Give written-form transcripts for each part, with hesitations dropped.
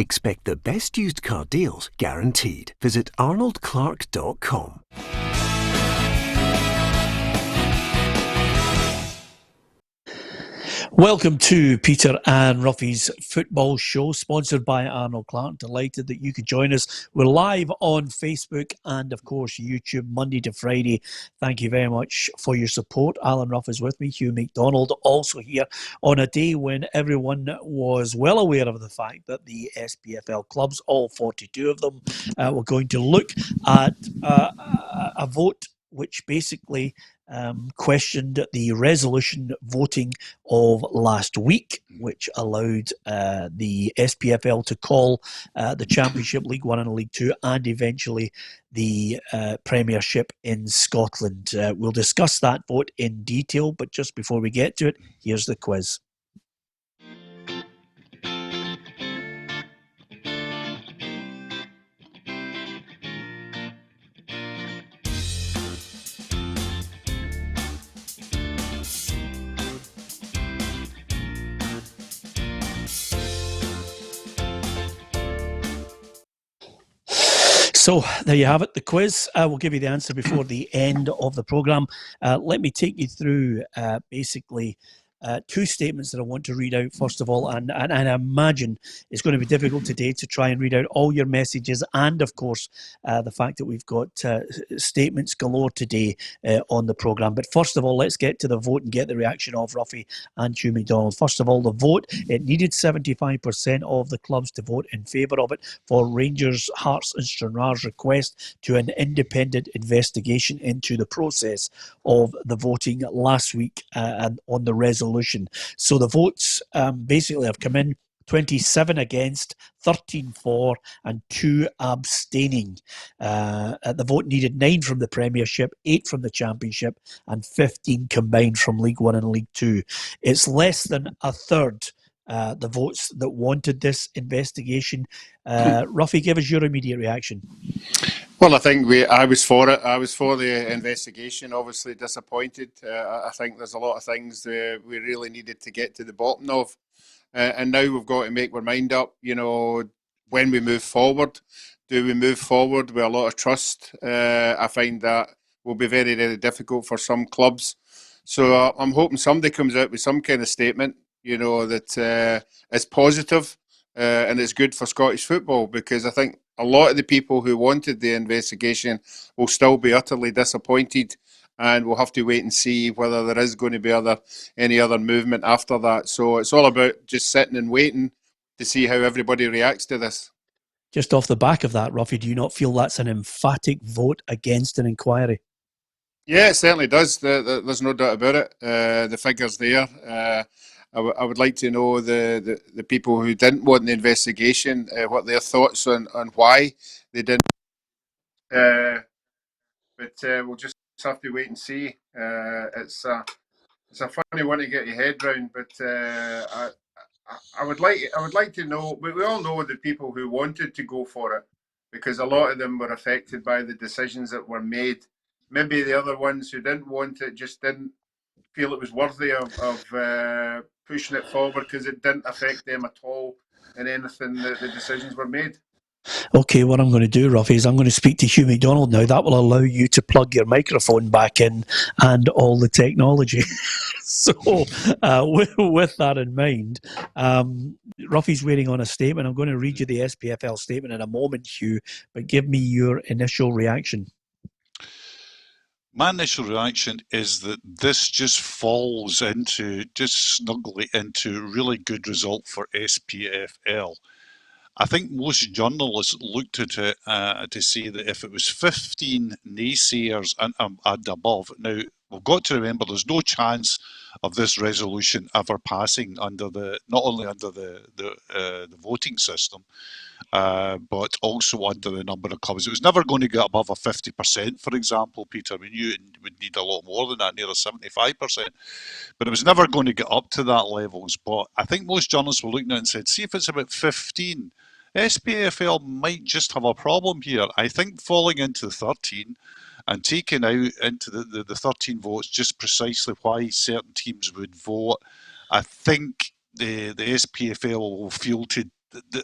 Expect the best used car deals guaranteed. Visit arnoldclark.com. Welcome to Peter and Roughie's Football Show, sponsored by Arnold Clark. Delighted that you could join us. We're live on Facebook and, of course, YouTube, Monday to Friday. Thank you very much for your support. Alan Ruff is with me, Hugh MacDonald, also here on a day when everyone was well aware of the fact that the SPFL clubs, all 42 of them, were going to look at a vote which basically questioned the resolution voting of last week, which allowed the SPFL to call the Championship, League One and League Two, and eventually the Premiership in Scotland. We'll discuss that vote in detail, but just before we get to it, here's the quiz. So there you have it, the quiz. We'll give you the answer before the end of the programme. Let me take you through basically two statements that I want to read out, first of all, and I imagine it's going to be difficult today to try and read out all your messages and, of course, the fact that we've got statements galore today on the programme. But first of all, let's get to the vote and get the reaction of Roughie and Hugh MacDonald. First of all, the vote, it needed 75% of the clubs to vote in favour of it for Rangers, Hearts and Stranraer's request to an independent investigation into the process of the voting last week and on the resolution. So the votes basically have come in 27 against, 13 for and 2 abstaining. The vote needed 9 from the Premiership, 8 from the Championship and 15 combined from League One and League Two. It's less than a third the votes that wanted this investigation. Roughie, give us your immediate reaction. Well, I think I was for it. I was for the investigation. Obviously disappointed. I think there's a lot of things we really needed to get to the bottom of. And now we've got to make our mind up, you know, when we move forward. Do we move forward with a lot of trust? I find that will be very, very difficult for some clubs. So I'm hoping somebody comes out with some kind of statement, you know, that is positive and is good for Scottish football, because I think a lot of the people who wanted the investigation will still be utterly disappointed, and we'll have to wait and see whether there is going to be any other movement after that. So it's all about just sitting and waiting to see how everybody reacts to this. Just off the back of that, Roughie, do you not feel that's an emphatic vote against an inquiry? Yeah, it certainly does. There's no doubt about it. The figures there. I would like to know the people who didn't want the investigation, what their thoughts on why they didn't. But we'll just have to wait and see. It's a funny one to get your head round, but I would like to know. We all know the people who wanted to go for it, because a lot of them were affected by the decisions that were made. Maybe the other ones who didn't want it just didn't feel it was worthy of pushing it forward, because it didn't affect them at all in anything that the decisions were made. Okay, what I'm going to do, Roughie, is I'm going to speak to Hugh MacDonald now. That will allow you to plug your microphone back in and all the technology. So with that in mind, Roughie's waiting on a statement. I'm going to read you the SPFL statement in a moment, Hugh, but give me your initial reaction. My initial reaction is that this just falls into, just snugly into, really good result for SPFL. I think most journalists looked at it to see that if it was 15 naysayers and above, now we've got to remember there's no chance of this resolution ever passing under not only under the voting system, but also under the number of clubs. It was never going to get above a 50%, for example, Peter. I mean, you would need a lot more than that, near a 75%. But it was never going to get up to that levels. But I think most journalists were looking at it and said, see if it's about 15. SPFL might just have a problem here. I think falling into the 13 and taking out into the 13 votes just precisely why certain teams would vote, I think the SPFL will feel to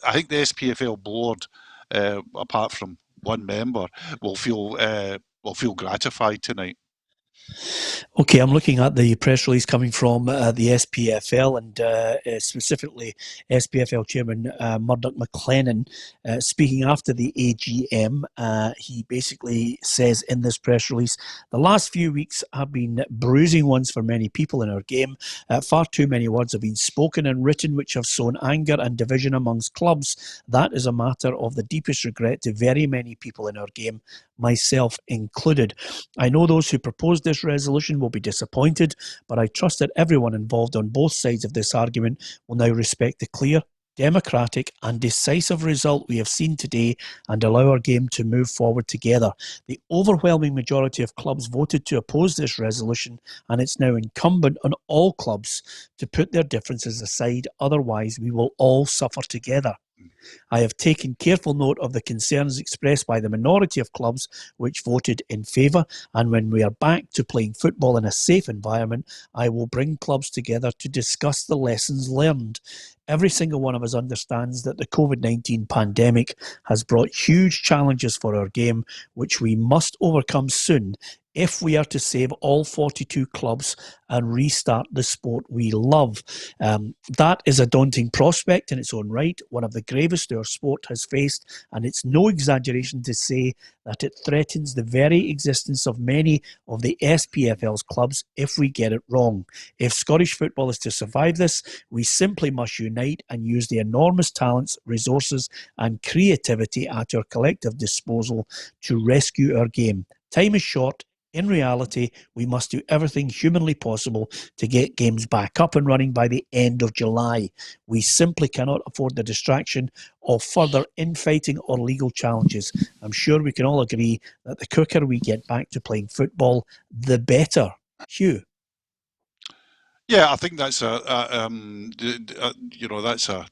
I think the SPFL board, apart from one member, will feel gratified tonight. Okay, I'm looking at the press release coming from the SPFL and specifically SPFL Chairman Murdoch McLennan speaking after the AGM. He basically says in this press release, the last few weeks have been bruising ones for many people in our game. Far too many words have been spoken and written which have sown anger and division amongst clubs. That is a matter of the deepest regret to very many people in our game, myself included. I know those who proposed this resolution will be disappointed, but I trust that everyone involved on both sides of this argument will now respect the clear, democratic and decisive result we have seen today and allow our game to move forward together. The overwhelming majority of clubs voted to oppose this resolution, and it's now incumbent on all clubs to put their differences aside, otherwise we will all suffer together. I have taken careful note of the concerns expressed by the minority of clubs which voted in favour, and when we are back to playing football in a safe environment, I will bring clubs together to discuss the lessons learned. Every single one of us understands that the COVID-19 pandemic has brought huge challenges for our game, which we must overcome soon if we are to save all 42 clubs and restart the sport we love. That is a daunting prospect in its own right, one of the gravest our sport has faced, and it's no exaggeration to say that it threatens the very existence of many of the SPFL's clubs if we get it wrong. If Scottish football is to survive this, we simply must unite and use the enormous talents, resources and creativity at our collective disposal to rescue our game. Time is short. In reality, we must do everything humanly possible to get games back up and running by the end of July. We simply cannot afford the distraction of further infighting or legal challenges. I'm sure we can all agree that the quicker we get back to playing football, the better. Hugh. Yeah, I think that's that's a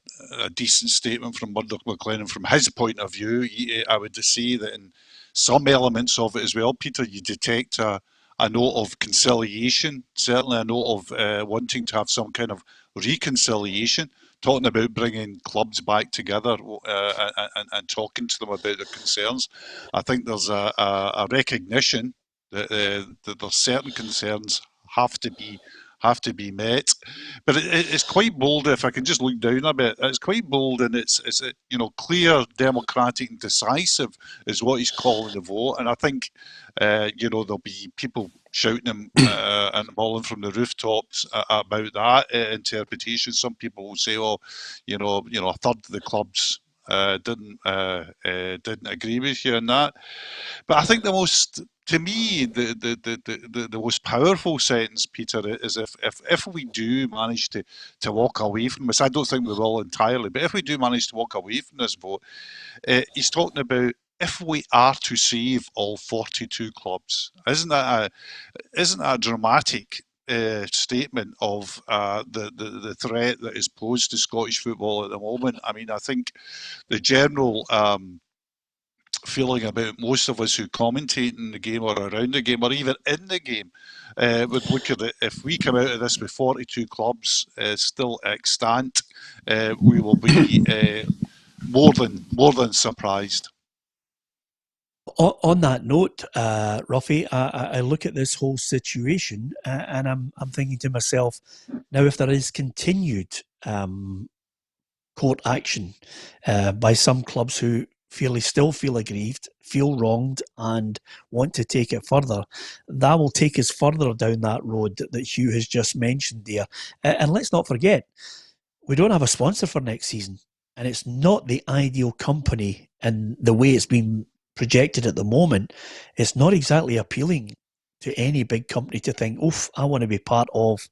decent statement from Murdoch McLennan from his point of view. I would say that in some elements of it as well, Peter, you detect a note of conciliation, certainly a note of wanting to have some kind of reconciliation, talking about bringing clubs back together and talking to them about their concerns. I think there's a recognition that there's certain concerns have to be met, but it's quite bold. If I can just look down a bit, it's quite bold, and it's clear, democratic, and decisive is what he's calling the vote. And I think there'll be people shouting and bawling from the rooftops about that interpretation. Some people will say, "Oh, a third of the clubs didn't agree with you on that." But I think to me, the most powerful sentence, Peter, is if we do manage to walk away from this, I don't think we will entirely, but if we do manage to walk away from this vote, he's talking about if we are to save all 42 clubs. Isn't that a dramatic statement of the threat that is posed to Scottish football at the moment? I mean, I think the general feeling about most of us who commentate in the game or around the game or even in the game would look at it. If we come out of this with 42 clubs still extant, we will be more than surprised. On that note, Roughie, I look at this whole situation and I'm thinking to myself, now if there is continued court action by some clubs who still feel aggrieved, feel wronged and want to take it further, that will take us further down that road that Hugh has just mentioned there. And let's not forget, we don't have a sponsor for next season, and it's not the ideal company, and the way it's been projected at the moment, it's not exactly appealing to any big company to think, oof, I want to be part of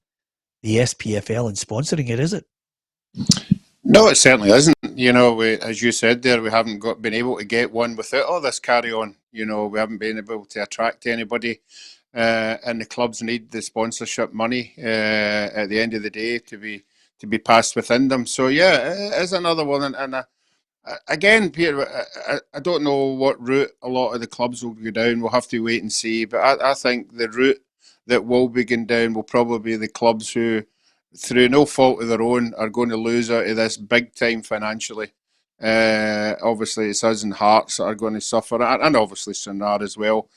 the SPFL and sponsoring it, is it? No, it certainly isn't. As you said there, we haven't been able to get one without all this carry on. We haven't been able to attract anybody, and the clubs need the sponsorship money at the end of the day to be passed within them. So yeah, it is another one. And again, Peter, I don't know what route a lot of the clubs will go down. We'll have to wait and see. But I think the route that will be going down will probably be the clubs who through no fault of their own, are going to lose out of this big time financially. Obviously, it's us and Hearts that are going to suffer, and obviously Sinnar as well.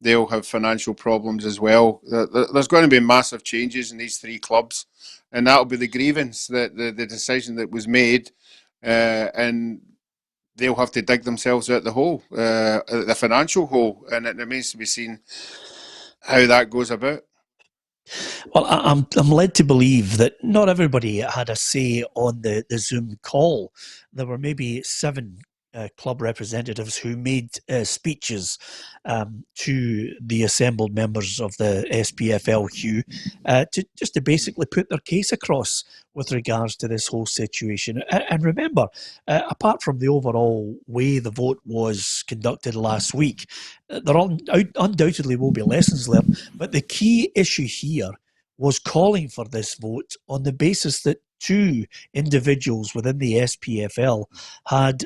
They'll have financial problems as well. There's going to be massive changes in these three clubs, and that'll be the grievance, that the decision that was made, and they'll have to dig themselves out the hole, the financial hole, and it remains to be seen how that goes about. Well, I'm led to believe that not everybody had a say on the Zoom call. There were maybe 7 club representatives who made speeches to the assembled members of the SPFL, Hugh, to basically put their case across with regards to this whole situation. And remember, apart from the overall way the vote was conducted last week, there undoubtedly will be lessons learned. But the key issue here was calling for this vote on the basis that 2 individuals within the SPFL had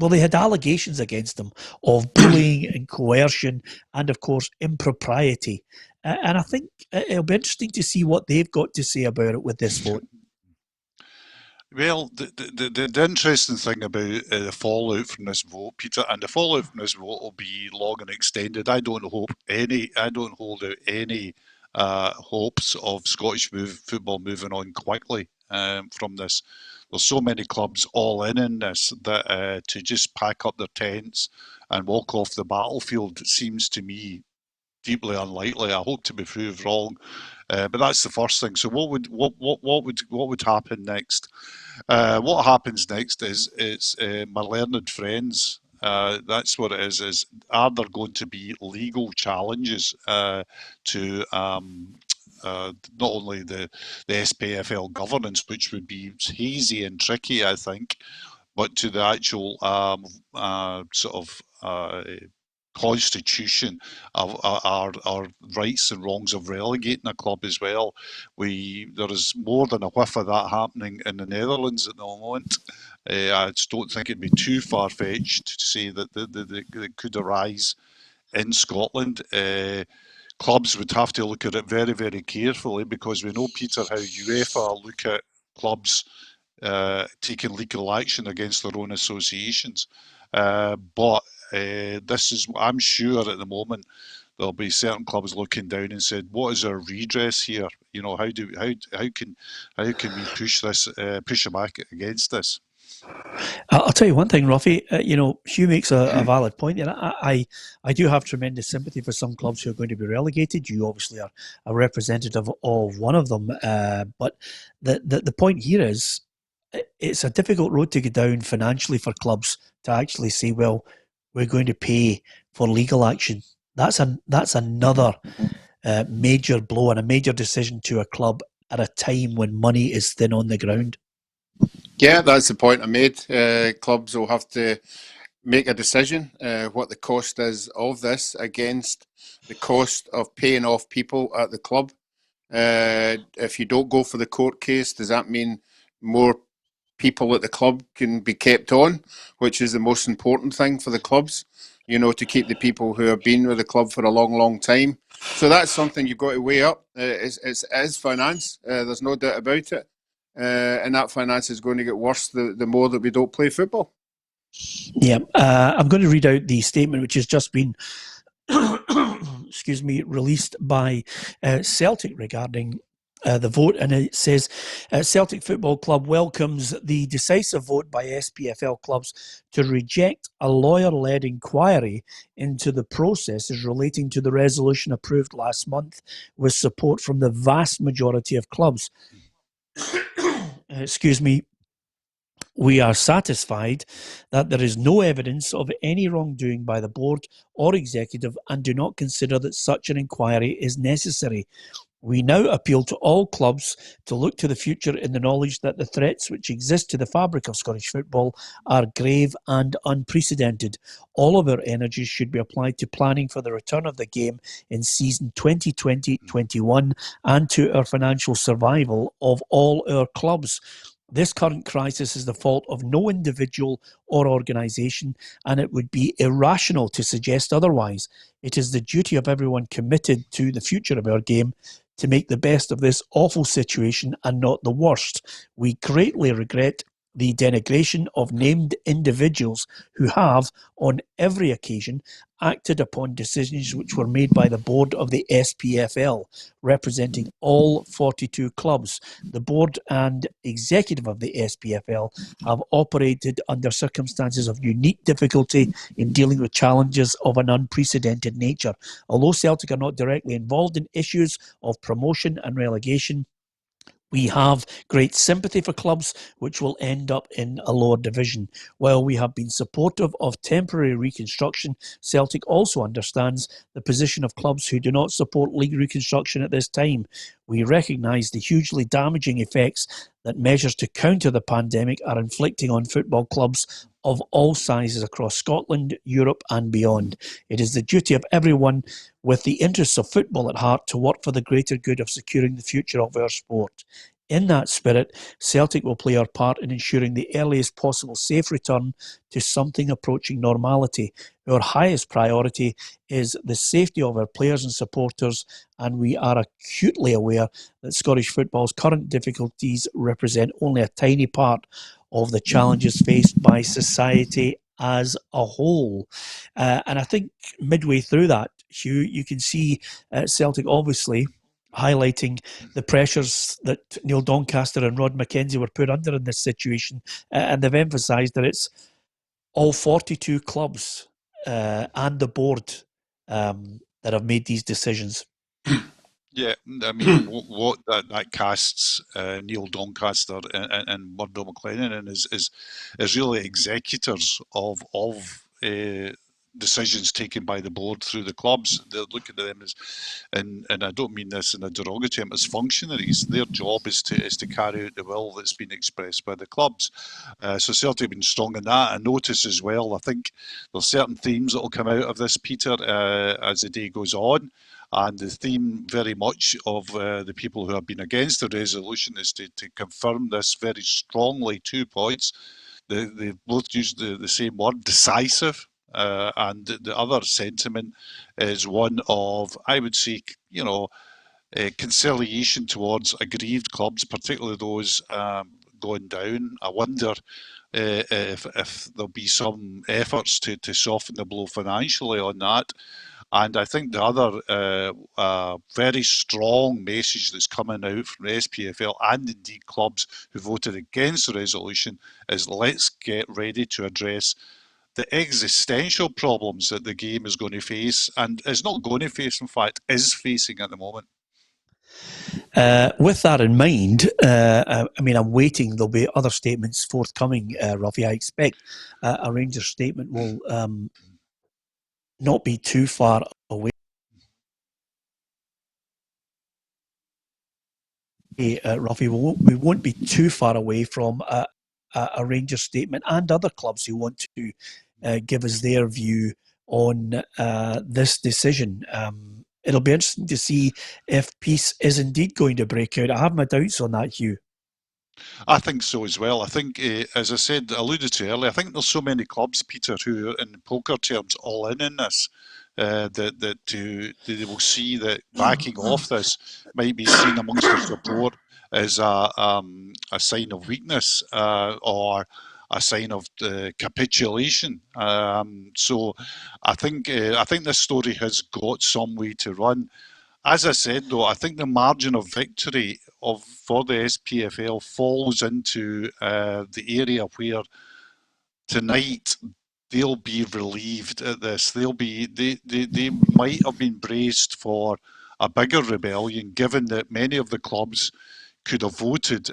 they had allegations against them of bullying and coercion and, of course, impropriety. And I think it'll be interesting to see what they've got to say about it with this vote. Well, the interesting thing about the fallout from this vote, Peter, and the fallout from this vote will be long and extended. I don't hold out any hopes of Scottish football moving on quickly from this. There's so many clubs all in this that to just pack up their tents and walk off the battlefield seems to me deeply unlikely. I hope to be proved wrong, but that's the first thing. So what would happen next? What happens next is it's my learned friends. That's what it is. Is are there going to be legal challenges to not only the SPFL governance, which would be hazy and tricky, I think, but to the actual constitution of our rights and wrongs of relegating a club as well. There is more than a whiff of that happening in the Netherlands at the moment. I just don't think it'd be too far-fetched to say that it could arise in Scotland. Clubs would have to look at it very, very carefully, because we know, Peter, how UEFA look at clubs taking legal action against their own associations. But this is, I'm sure at the moment, there'll be certain clubs looking down and said, "What is our redress here? How can we push back against this?" I'll tell you one thing, Roughie. Hugh makes a valid point, and I do have tremendous sympathy for some clubs who are going to be relegated. You obviously are a representative of one of them, but the point here is it's a difficult road to go down financially for clubs to actually say, "Well, we're going to pay for legal action." That's another major blow and a major decision to a club at a time when money is thin on the ground. Yeah, that's the point I made. Clubs will have to make a decision what the cost is of this against the cost of paying off people at the club. If you don't go for the court case, does that mean more people at the club can be kept on, which is the most important thing for the clubs, to keep the people who have been with the club for a long, long time. So that's something you've got to weigh up. It's finance. There's no doubt about it. And that finance is going to get worse the more that we don't play football. Yeah, I'm going to read out the statement which has just been released by Celtic regarding the vote, and it says Celtic Football Club welcomes the decisive vote by SPFL clubs to reject a lawyer-led inquiry into the processes relating to the resolution approved last month with support from the vast majority of clubs. We are satisfied that there is no evidence of any wrongdoing by the board or executive and do not consider that such an inquiry is necessary. We now appeal to all clubs to look to the future in the knowledge that the threats which exist to the fabric of Scottish football are grave and unprecedented. All of our energies should be applied to planning for the return of the game in season 2020-21 and to our financial survival of all our clubs. This current crisis is the fault of no individual or organisation, and it would be irrational to suggest otherwise. It is the duty of everyone committed to the future of our game to make the best of this awful situation and not the worst. We greatly regret the denigration of named individuals who have, on every occasion, acted upon decisions which were made by the board of the SPFL, representing all 42 clubs. The board and executive of the SPFL have operated under circumstances of unique difficulty in dealing with challenges of an unprecedented nature. Although Celtic are not directly involved in issues of promotion and relegation, we have great sympathy for clubs which will end up in a lower division. While we have been supportive of temporary reconstruction, Celtic also understands the position of clubs who do not support league reconstruction at this time. We recognise the hugely damaging effects that measures to counter the pandemic are inflicting on football clubs of all sizes across Scotland, Europe and beyond. It is the duty of everyone with the interests of football at heart to work for the greater good of securing the future of our sport. In that spirit, Celtic will play our part in ensuring the earliest possible safe return to something approaching normality. Our highest priority is the safety of our players and supporters, and we are acutely aware that Scottish football's current difficulties represent only a tiny part of the challenges faced by society as a whole. And I think midway through that, Hugh, you can see Celtic obviously highlighting the pressures that Neil Doncaster and Rod Mackenzie were put under in this situation. And they've emphasised that it's all 42 clubs and the board that have made these decisions. Yeah, I mean, what that casts Neil Doncaster and Murdo McLennan in is really executors of decisions taken by the board through the clubs. They're looking at them as, and I don't mean this in a derogatory term, as functionaries. Their job is to carry out the will that's been expressed by the clubs. So Celtic have been strong in that. I notice as well, I think there's certain themes that will come out of this, Peter, as the day goes on. And the theme very much of the people who have been against the resolution is to confirm this very strongly, 2 points. They both used the same word, decisive. And the other sentiment is one of, I would say, conciliation towards aggrieved clubs, particularly those going down. I wonder if there'll be some efforts to soften the blow financially on that. And I think the other very strong message that's coming out from the SPFL and indeed clubs who voted against the resolution is let's get ready to address the existential problems that the game is going to face, and is not going to face, in fact, is facing at the moment. With that in mind, I mean, I'm waiting. There'll be other statements forthcoming, Roughie. I expect a Rangers statement will not be too far away. Roughie, we won't be too far away from a Rangers statement and other clubs who want to give us their view on this decision. It'll be interesting to see if peace is indeed going to break out. I have my doubts on that, Hugh. I think so as well. I think, as I said, alluded to earlier, I think there's so many clubs, Peter, who are in poker terms all in this, that they will see that backing off this might be seen amongst the support as a sign of weakness or a sign of capitulation. So I think this story has got some way to run. As I said, though, I think the margin of victory for the SPFL falls into the area where tonight they'll be relieved at this. They might have been braced for a bigger rebellion, given that many of the clubs could have voted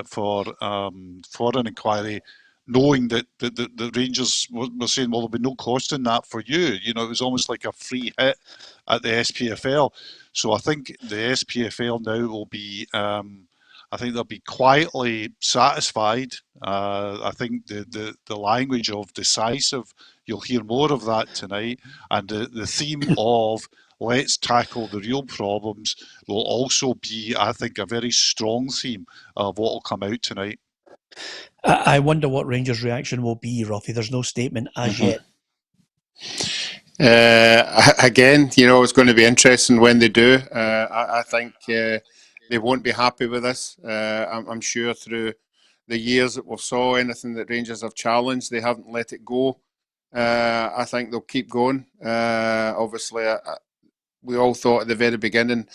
for an inquiry, knowing that the Rangers were saying, well, there'll be no cost in that for you. You know, it was almost like a free hit at the SPFL. So I think the SPFL now will be, I think they'll be quietly satisfied. I think the language of decisive, you'll hear more of that tonight. And the theme of let's tackle the real problems will also be, I think, a very strong theme of what will come out tonight. I wonder what Rangers' reaction will be, Roughie. There's no statement as yet. Again, it's going to be interesting when they do. I think they won't be happy with this. I'm sure through the years that we've saw anything that Rangers have challenged, they haven't let it go. I think they'll keep going. Obviously, we all thought at the very beginning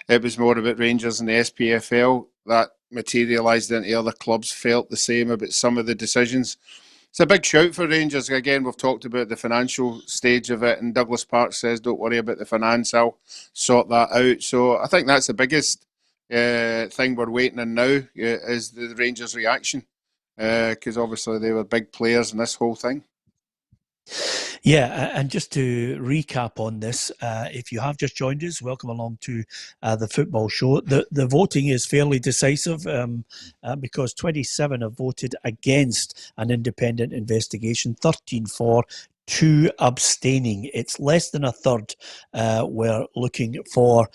it was more about Rangers and the SPFL. That materialised into other clubs felt the same about some of the decisions. It's a big shout for Rangers. Again, we've talked about the financial stage of it, and Douglas Park says, don't worry about the finance, I'll sort that out. So I think that's the biggest thing we're waiting on now is the Rangers' reaction, because obviously they were big players in this whole thing. Yeah, and just to recap on this, if you have just joined us, welcome along to the Football Show. The voting is fairly decisive because 27 have voted against an independent investigation, 13 for, 2 abstaining. It's less than a third were looking for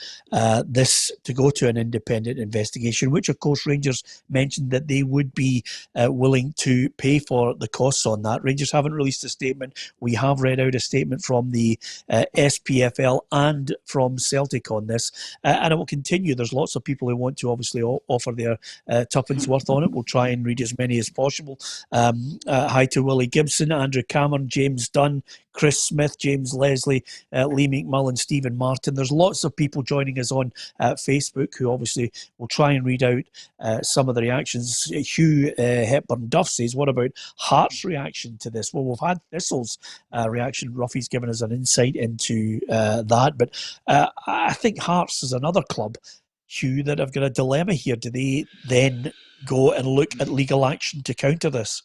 this to go to an independent investigation, which of course Rangers mentioned that they would be willing to pay for the costs on that. Rangers haven't released a statement. We have read out a statement from the SPFL and from Celtic on this, and it will continue. There's lots of people who want to obviously offer their tuppence worth on it. We'll try and read as many as possible. Hi to Willie Gibson, Andrew Cameron, James Dunn, Chris Smith, James Leslie, Lee McMullen, Stephen Martin. There's lots of people joining us on Facebook who obviously will try and read out some of the reactions. Hugh Hepburn Duff says, what about Hearts' reaction to this? Well, we've had Thistle's reaction. Ruffy's given us an insight into that. But I think Hearts is another club, Hugh, that have got a dilemma here. Do they then go and look at legal action to counter this?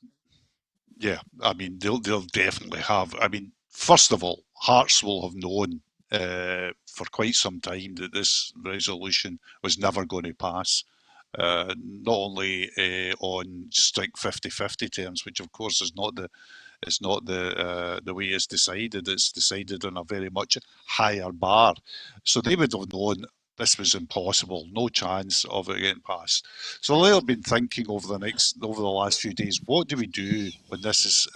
Yeah, I mean, they'll definitely have. I mean, first of all, Hearts will have known for quite some time that this resolution was never going to pass. Not only on strict 50-50 terms, which of course is not the way it's decided. It's decided on a very much higher bar. So they would have known this was impossible, no chance of it getting passed. So they'll have been thinking over the last few days, what do we do when this is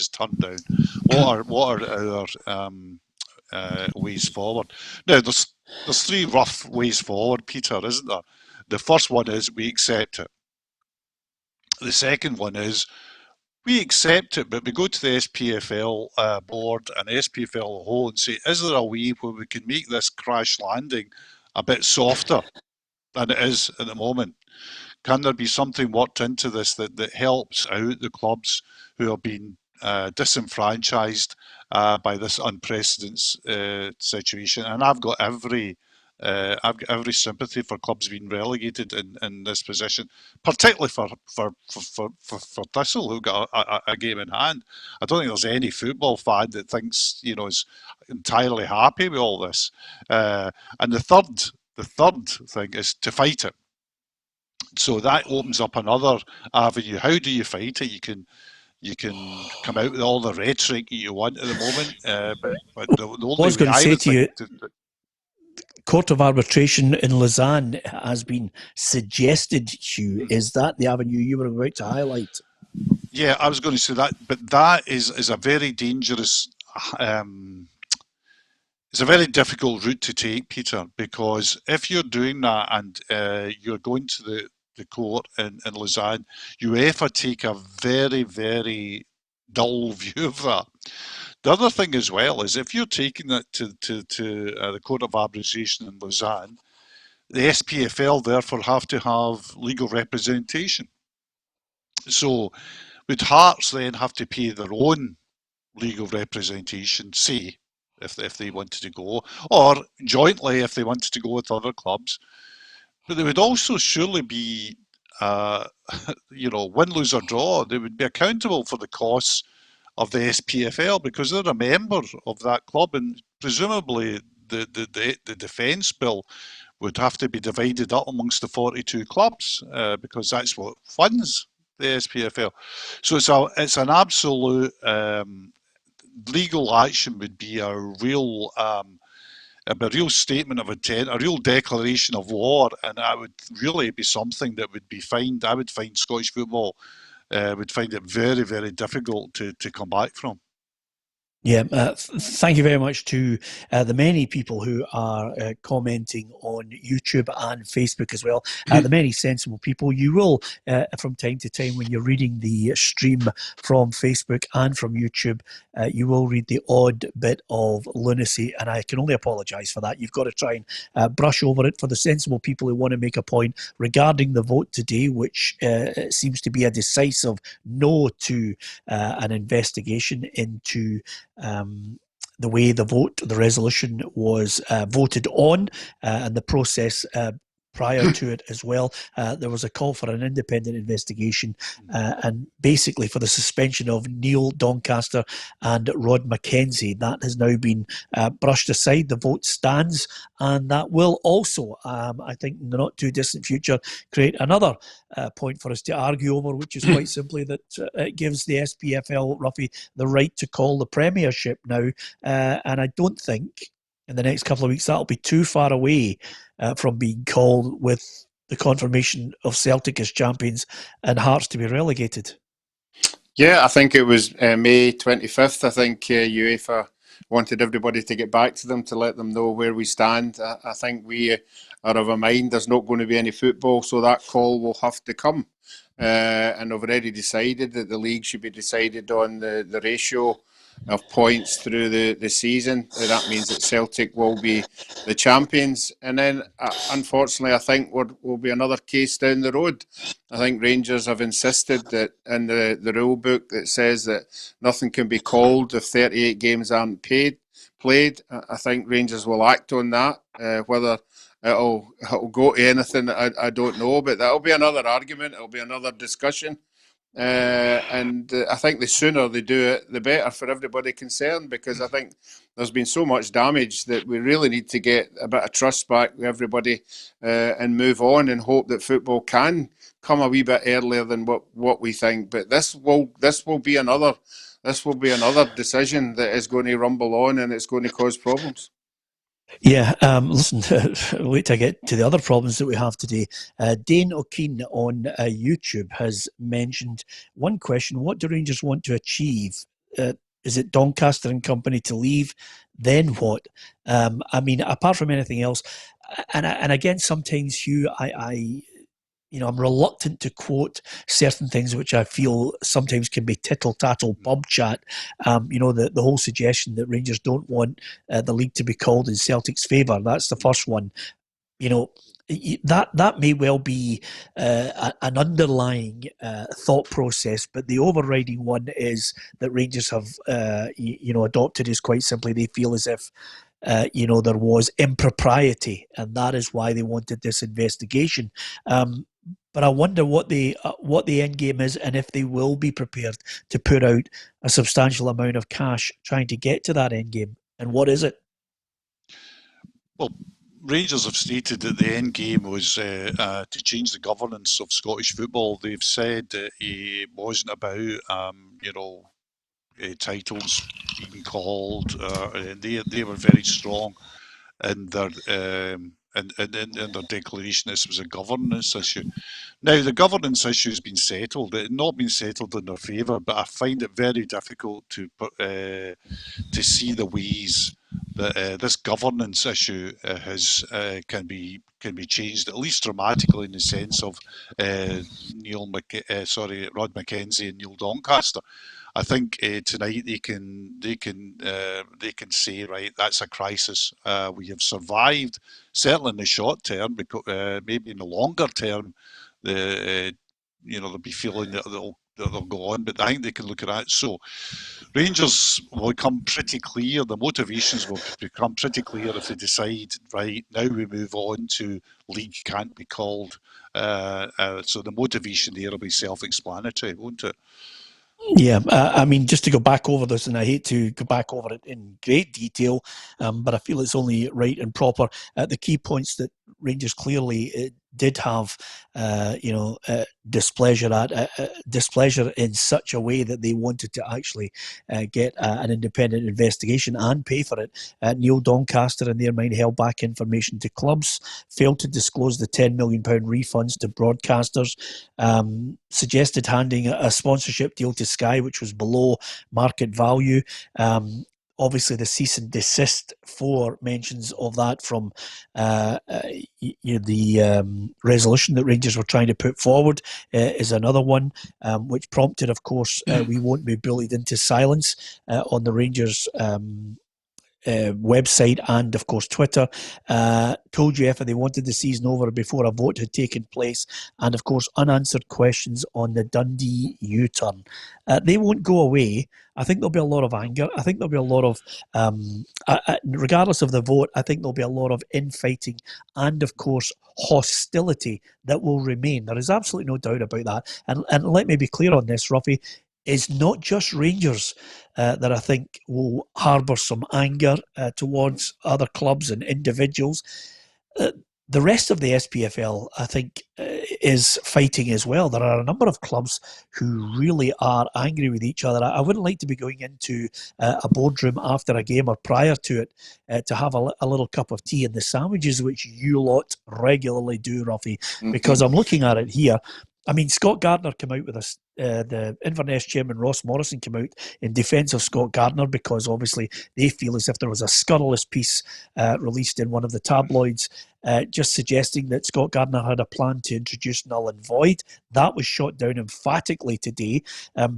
turned down? What are our ways forward? Now there's 3 rough ways forward, Peter, isn't there? The first one is we accept it. The second one is we accept it, but we go to the SPFL board and SPFL whole and say, is there a way where we can make this crash landing a bit softer than it is at the moment? Can there be something worked into this that helps out the clubs who have been disenfranchised by this unprecedented situation? And I've got every sympathy for clubs being relegated in this position, particularly for Thistle, who got a game in hand. I don't think there's any football fan that thinks is entirely happy with all this. And the third thing is to fight it. So that opens up another avenue. How do you fight it? You can come out with all the rhetoric you want at the moment, but the only I was going to say to you, to Court of Arbitration in Lausanne has been suggested, Hugh. Is that the avenue you were about to highlight? Yeah, I was going to say that, but that is a very dangerous, it's a very difficult route to take, Peter, because if you're doing that and you're going to the court in Lausanne, UEFA take a very, very dull view of that. The other thing as well is if you're taking that to the Court of Arbitration in Lausanne, the SPFL therefore have to have legal representation. So would Hearts then have to pay their own legal representation, say, if they wanted to go, or jointly if they wanted to go with other clubs? But they would also surely be, win, lose or draw, they would be accountable for the costs of the SPFL because they're a member of that club, and presumably the defence bill would have to be divided up amongst the 42 clubs because that's what funds the SPFL. So it's an absolute legal action would be a real It'd be a real statement of intent, a real declaration of war, and that would really be something that would be fined. I would find Scottish football would find it very, very difficult to come back from. Yeah, thank you very much to the many people who are commenting on YouTube and Facebook as well. The many sensible people. You will, from time to time, when you're reading the stream from Facebook and from YouTube, you will read the odd bit of lunacy, and I can only apologise for that. You've got to try and brush over it. For the sensible people who want to make a point regarding the vote today, which seems to be a decisive no to an investigation into the way the resolution was voted on, and the process prior to it as well. There was a call for an independent investigation and basically for the suspension of Neil Doncaster and Rod Mackenzie. That has now been brushed aside. The vote stands, and that will also, I think, in the not too distant future, create another point for us to argue over, which is quite simply that it gives the SPFL, Roughie, the right to call the Premiership now. And I don't think in the next couple of weeks that'll be too far away from being called, with the confirmation of Celtic as champions and Hearts to be relegated. Yeah, I think it was May 25th. I think UEFA wanted everybody to get back to them to let them know where we stand. I think we are of a mind there's not going to be any football, so that call will have to come. And I've already decided that the league should be decided on the ratio of points through the season. That means that Celtic will be the champions. And then, unfortunately, I think will be another case down the road. I think Rangers have insisted that in the rule book that says that nothing can be called if 38 games aren't played. I think Rangers will act on that. Whether it'll go to anything, I don't know. But that'll be another argument. It'll be another discussion. And I think the sooner they do it, the better for everybody concerned, because I think there's been so much damage that we really need to get a bit of trust back with everybody and move on and hope that football can come a wee bit earlier than what we think. But this will be another decision that is going to rumble on, and it's going to cause problems. Yeah, listen, wait till I get to the other problems that we have today. Dane O'Keen on YouTube has mentioned one question: what do Rangers want to achieve? Is it Doncaster and company to leave? Then what? I mean, apart from anything else, and again, sometimes, Hugh, I'm reluctant to quote certain things which I feel sometimes can be tittle-tattle pub chat. The whole suggestion that Rangers don't want the league to be called in Celtic's favour. That's the first one. That may well be an underlying thought process, but the overriding one is that Rangers have, adopted is quite simply they feel as if there was impropriety, and that is why they wanted this investigation. But I wonder what the end game is, and if they will be prepared to put out a substantial amount of cash trying to get to that end game. And what is it? Well, Rangers have stated that the end game was to change the governance of Scottish football. They've said that it wasn't about titles being called. They were very strong in their in their declaration. This was a governance issue. Now, the governance issue has been settled. It had not been settled in their favour, but I find it very difficult to see the ways that this governance issue can be changed, at least dramatically, in the sense of Rod Mackenzie and Neil Doncaster. I think tonight they can say, right, that's a crisis. We have survived, certainly in the short term, because maybe in the longer term, they'll be feeling that they'll go on, but I think they can look at that. So Rangers will become pretty clear. The motivations will become pretty clear if they decide, right, now we move on to league can't be called. So the motivation there will be self-explanatory, won't it? Yeah, just to go back over this, and I hate to go back over it in great detail, but I feel it's only right and proper. The key points that Rangers clearly did have, displeasure in such a way that they wanted to actually get an independent investigation and pay for it. Neil Doncaster, in their mind, held back information to clubs, failed to disclose the £10 million refunds to broadcasters, suggested handing a sponsorship deal to Sky, which was below market value. Obviously, the cease and desist for mentions of that from the resolution that Rangers were trying to put forward is another one, which prompted, of course, We Won't Be Bullied into silence on the Rangers website and, of course, Twitter. Told UEFA they wanted the season over before a vote had taken place, and, of course, unanswered questions on the Dundee U-turn. They won't go away. I think there'll be a lot of anger. I think there'll be a lot of, regardless of the vote, I think there'll be a lot of infighting and, of course, hostility that will remain. There is absolutely no doubt about that. And let me be clear on this, Roughie. It's not just Rangers that I think will harbour some anger towards other clubs and individuals. The rest of the SPFL, I think, is fighting as well. There are a number of clubs who really are angry with each other. I wouldn't like to be going into a boardroom after a game or prior to it to have a little cup of tea and the sandwiches which you lot regularly do, Roughie, because I'm looking at it here. I mean, Scott Gardner came out with us. The Inverness chairman, Ross Morrison, came out in defence of Scott Gardner because obviously they feel as if there was a scurrilous piece released in one of the tabloids just suggesting that Scott Gardner had a plan to introduce null and void. That was shot down emphatically today.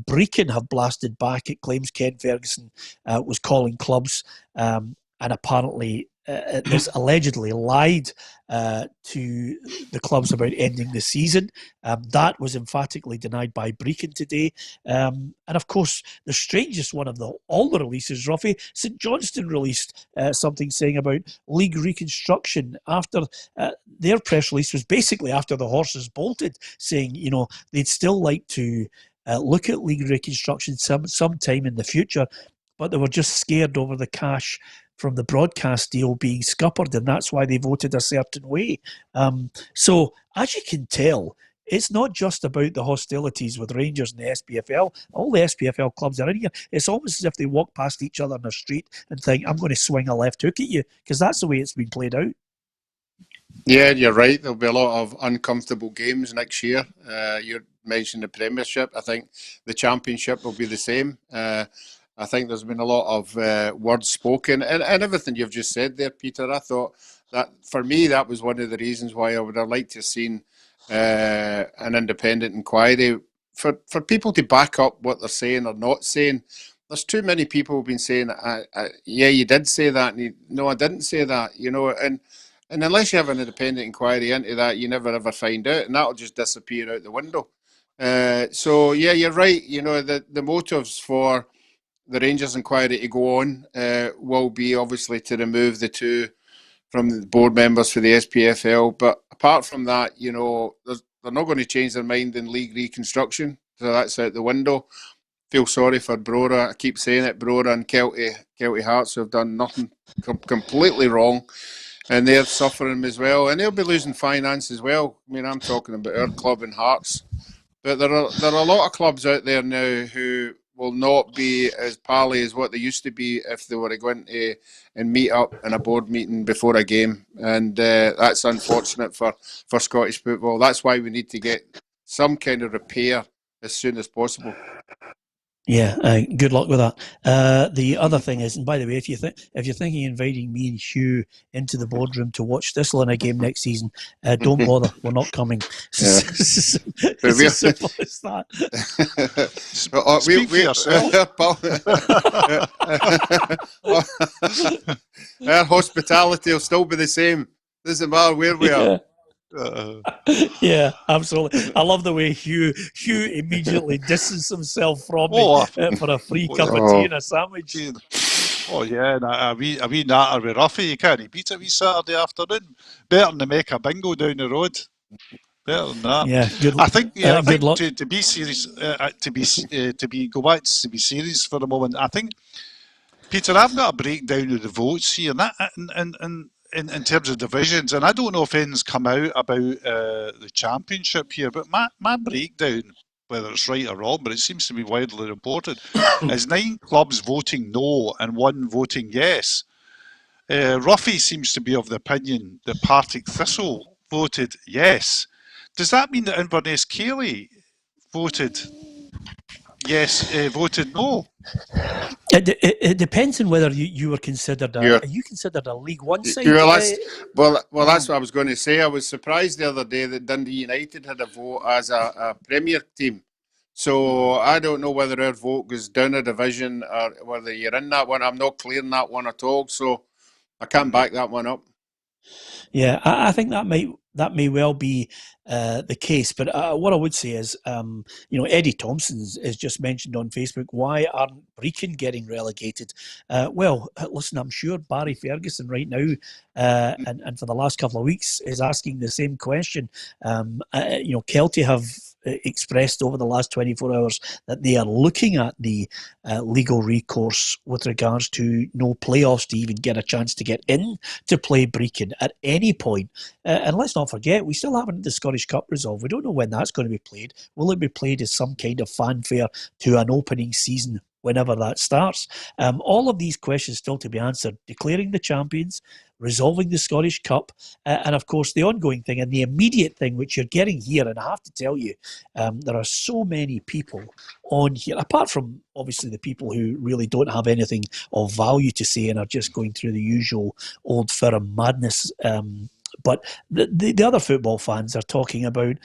Brecon have blasted back. It claims Ken Ferguson was calling clubs and apparently this allegedly lied to the clubs about ending the season. That was emphatically denied by Brecon today. And of course, the strangest one of all the releases, Roughie, St Johnstone released something saying about league reconstruction after their press release was basically after the horses bolted, saying, they'd still like to look at league reconstruction sometime in the future, but they were just scared over the cash from the broadcast deal being scuppered, and that's why they voted a certain way. So, as you can tell, it's not just about the hostilities with Rangers and the SPFL. All the SPFL clubs are in here. It's almost as if they walk past each other in the street and think, I'm going to swing a left hook at you, because that's the way it's been played out. Yeah, you're right. There'll be a lot of uncomfortable games next year. You mentioned the Premiership. I think the Championship will be the same. I think there's been a lot of words spoken and everything you've just said there, Peter. I thought that, for me, that was one of the reasons why I would have liked to have seen an independent inquiry for people to back up what they're saying or not saying. There's too many people who've been saying, yeah, you did say that. And no, I didn't say that, and unless you have an independent inquiry into that, you never ever find out, and that'll just disappear out the window. So, yeah, you're right. The motives for the Rangers inquiry to go on will be obviously to remove the two from the board members for the SPFL. But apart from that, they're not going to change their mind in league reconstruction. So that's out the window. Feel sorry for Brora. I keep saying it, Brora and Kelty Hearts, who have done nothing completely wrong. And they're suffering as well. And they'll be losing finance as well. I mean, I'm talking about our club and Hearts. But there are a lot of clubs out there now who will not be as pally as what they used to be if they were to go into and meet up in a board meeting before a game. And that's unfortunate for Scottish football. That's why we need to get some kind of repair as soon as possible. Yeah, good luck with that. The other thing is, and by the way, if you're thinking of inviting me and Hugh into the boardroom to watch Thistle in a game next season, don't bother. We're not coming. Yeah. It's as simple as that. Speak for yourself. Our hospitality will still be the same. Doesn't matter where we are. Yeah, absolutely. I love the way Hugh immediately distances himself from me for a free cup of tea and a sandwich. Oh yeah, and a wee natter with Roughie. You can't beat a wee Saturday afternoon. Better than to make a bingo down the road. Better than that. Yeah, I think good luck. To be serious, to be serious for a moment. I think, Peter, I've got a breakdown of the votes here, and in terms of divisions, and I don't know if anything's come out about the championship here, but my breakdown, whether it's right or wrong, but it seems to be widely reported, is 9 clubs voting no and 1 voting yes. Roughie seems to be of the opinion that Partick Thistle voted yes. Does that mean that Inverness Cayley voted yes, voted no? It depends on whether you were considered You're- are you considered a League One side? Well, that's what I was going to say. I was surprised the other day that Dundee United had a vote as a Premier team. So I don't know whether our vote goes down a division or whether you're in that one. I'm not clearing that one at all, so I can't back that one up. Yeah, I think that may well be the case. But what I would say is, Eddie Thompson is just mentioned on Facebook. Why aren't Brecon getting relegated? Well, listen, I'm sure Barry Ferguson right now, and for the last couple of weeks, is asking the same question. Kelty have expressed over the last 24 hours that they are looking at the legal recourse with regards to no playoffs to even get a chance to get in to play Brecon at any point. And let's not forget, we still haven't the Scottish Cup resolved. We don't know when that's going to be played. Will it be played as some kind of fanfare to an opening season whenever that starts? All of these questions still to be answered. Declaring the champions, resolving the Scottish Cup, and of course the ongoing thing and the immediate thing which you're getting here. And I have to tell you, there are so many people on here, apart from obviously the people who really don't have anything of value to say and are just going through the usual old firm madness. But the other football fans are talking about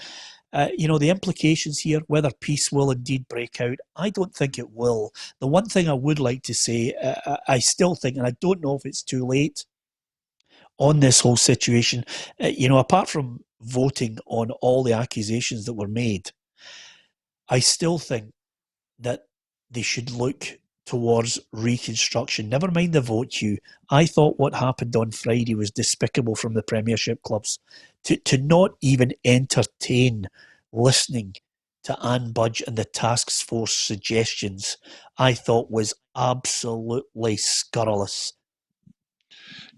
the implications here, whether peace will indeed break out. I don't think it will. The one thing I would like to say, I still think, and I don't know if it's too late on this whole situation, apart from voting on all the accusations that were made, I still think that they should look towards reconstruction. Never mind the vote, Hugh. I thought what happened on Friday was despicable from the Premiership clubs. To not even entertain listening to Anne Budge and the task force suggestions, I thought was absolutely scurrilous.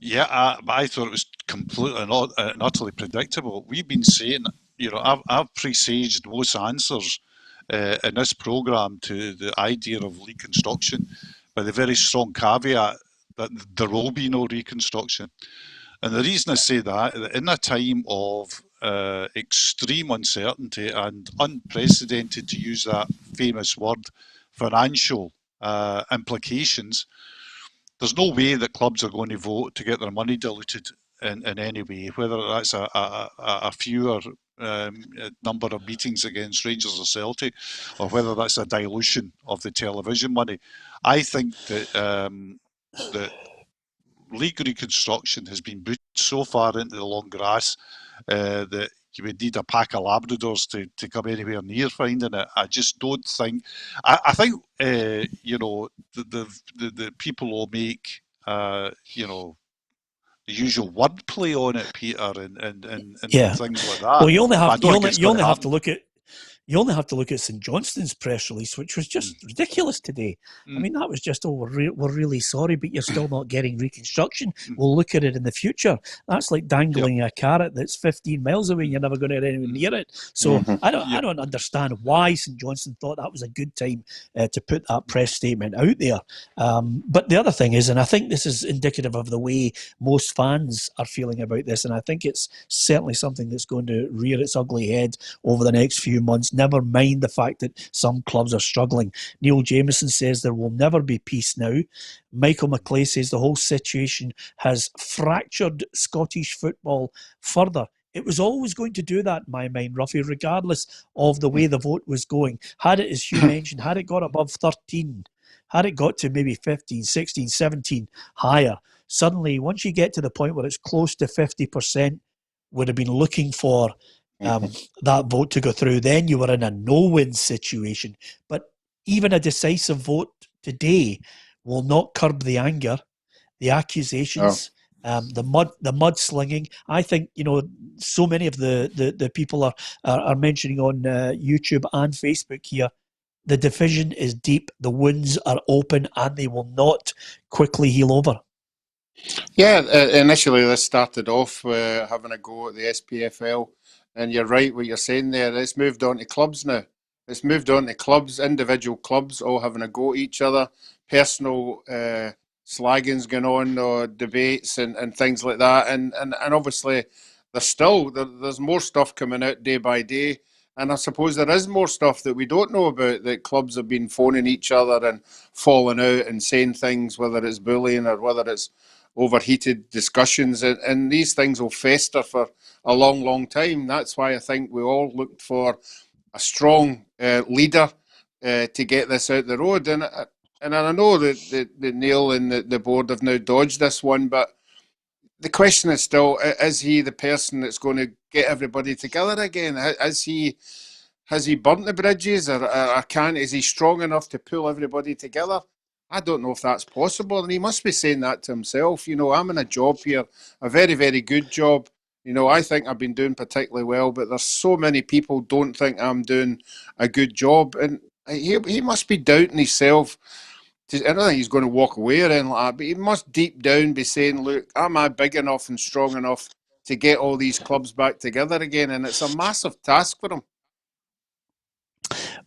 Yeah, I thought it was completely and utterly predictable. We've been saying, I've presaged most answers in this programme to the idea of reconstruction, by the very strong caveat that there will be no reconstruction. And the reason I say that in a time of extreme uncertainty and unprecedented, to use that famous word, financial implications, there's no way that clubs are going to vote to get their money diluted in any way, whether that's a fewer number of meetings against Rangers or Celtic, or whether that's a dilution of the television money. I think that league reconstruction has been booted so far into the long grass that you would need a pack of Labradors to come anywhere near finding it. I just don't think. I think the people will make the usual wordplay on it, Peter, and things like that. Well, you only have to look at. You only have to look at St Johnstone's press release, which was just ridiculous today. I mean, that was just, we're really sorry, but you're still not getting reconstruction. We'll look at it in the future. That's like dangling a carrot that's 15 miles away and you're never going to get anywhere near it. So I don't understand why St Johnstone thought that was a good time to put that press statement out there. But the other thing is, and I think this is indicative of the way most fans are feeling about this, and I think it's certainly something that's going to rear its ugly head over the next few months. Never mind the fact that some clubs are struggling. Neil Jameson says there will never be peace now. Michael McClay says the whole situation has fractured Scottish football further. It was always going to do that, in my mind, Roughie, regardless of the way the vote was going. Had it, as Hugh mentioned, had it got above 13, had it got to maybe 15, 16, 17, higher, suddenly, once you get to the point where it's close to 50%, would have been looking for that vote to go through, then you were in a no-win situation. But even a decisive vote today will not curb the anger, the accusations, the mudslinging. I think so many of the people are mentioning on YouTube and Facebook here. The division is deep, the wounds are open, and they will not quickly heal over. Yeah, initially this started off having a go at the SPFL, and you're right what you're saying there. It's moved on to clubs now. It's moved on to clubs, individual clubs, all having a go at each other, personal slaggings going on, or debates and things like that. And obviously, there's more stuff coming out day by day. And I suppose there is more stuff that we don't know about, that clubs have been phoning each other and falling out and saying things, whether it's bullying or whether it's overheated discussions, and these things will fester for a long, long time. That's why I think we all looked for a strong leader to get this out the road. And I know that Neil and the board have now dodged this one, but the question is still: is he the person that's going to get everybody together again? Has he burnt the bridges, or can't? Is he strong enough to pull everybody together? I don't know if that's possible, and he must be saying that to himself. I'm in a job here, a very, very good job. I think I've been doing particularly well, but there's so many people don't think I'm doing a good job, and he must be doubting himself. I don't think he's going to walk away or anything like that, but he must deep down be saying, "Look, am I big enough and strong enough to get all these clubs back together again?" And it's a massive task for him.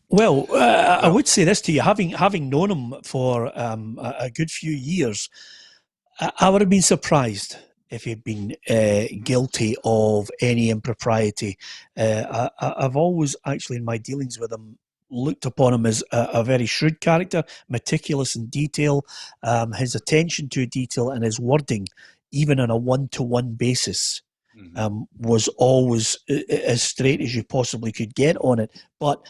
Well, I would say this to you, having known him for a good few years, I would have been surprised if he'd been guilty of any impropriety. I've always, actually, in my dealings with him, looked upon him as a very shrewd character, meticulous in detail, his attention to detail and his wording, even on a one-to-one basis, was always as straight as you possibly could get on it. But,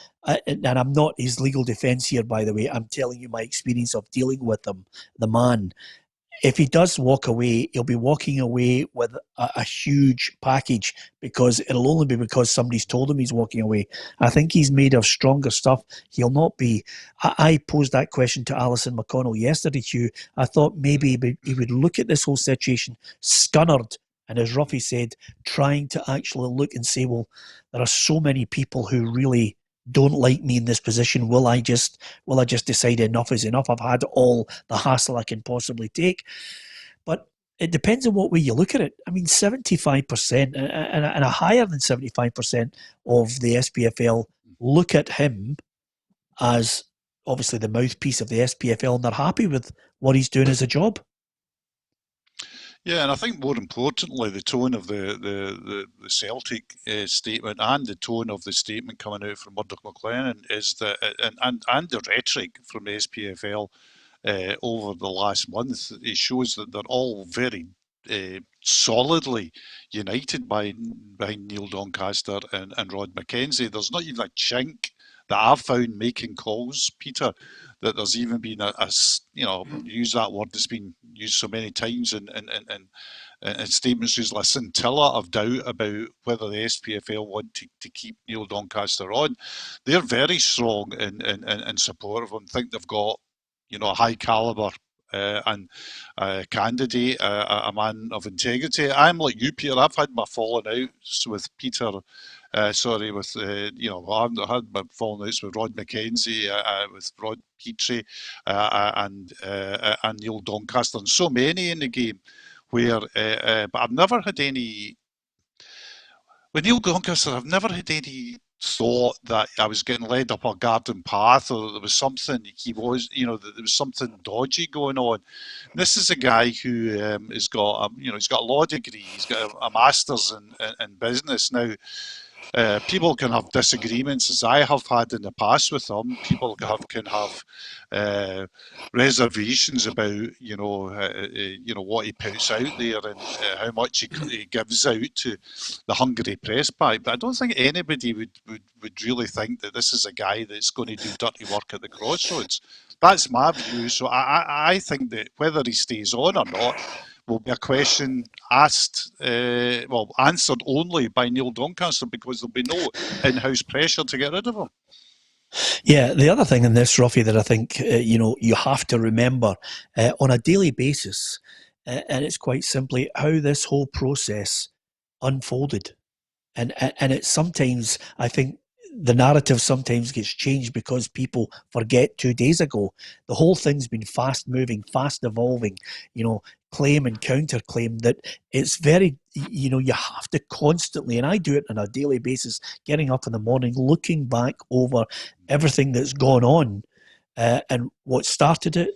and I'm not his legal defence here, by the way, I'm telling you my experience of dealing with him, the man. If he does walk away, he'll be walking away with a huge package, because it'll only be because somebody's told him he's walking away. I think he's made of stronger stuff. He'll not be... I posed that question to Alison McConnell yesterday, Hugh. I thought maybe he would look at this whole situation scunnered, and as Roughie said, trying to actually look and say, well, there are so many people who really don't like me in this position. Will I just decide enough is enough? I've had all the hassle I can possibly take. But it depends on what way you look at it. I mean, 75% and a higher than 75% of the SPFL look at him as obviously the mouthpiece of the SPFL, and they're happy with what he's doing as a job. Yeah, and I think more importantly, the tone of the Celtic statement and the tone of the statement coming out from Murdoch McLennan is that, and the rhetoric from the SPFL over the last month, it shows that they're all very solidly united behind Neil Doncaster and Rod Mackenzie. There's not even a chink that I've found making calls, Peter, that there's even been a use that word that's been used so many times in statements used like a scintilla of doubt about whether the SPFL want to keep Neil Doncaster on. They're very strong in support of him. Think they've got a high calibre and candidate, a man of integrity. I'm like you, Peter. I've had my falling outs with Peter. I've had my falling outs with Rod Mackenzie, with Rod Petrie, and Neil Doncaster, and so many in the game. But I've never had any. With Neil Doncaster, I've never had any thought that I was getting led up a garden path, or there was something there was something dodgy going on. And this is a guy who has got he's got a law degree, he's got a master's in business. Now, people can have disagreements, as I have had in the past with him. People can have reservations about what he puts out there and how much he gives out to the hungry press bag. But I don't think anybody would really think that this is a guy that's going to do dirty work at the crossroads. That's my view. So I think that whether he stays on or not will be a question answered only by Neil Doncaster, because there'll be no in-house pressure to get rid of him. Yeah, the other thing in this, Roughie, that I think you have to remember on a daily basis, and it's quite simply how this whole process unfolded, and it's sometimes, I think, the narrative sometimes gets changed because people forget 2 days ago. The whole thing's been fast moving, fast evolving, claim and counterclaim, that it's very, you have to constantly, and I do it on a daily basis, getting up in the morning, looking back over everything that's gone on and what started it,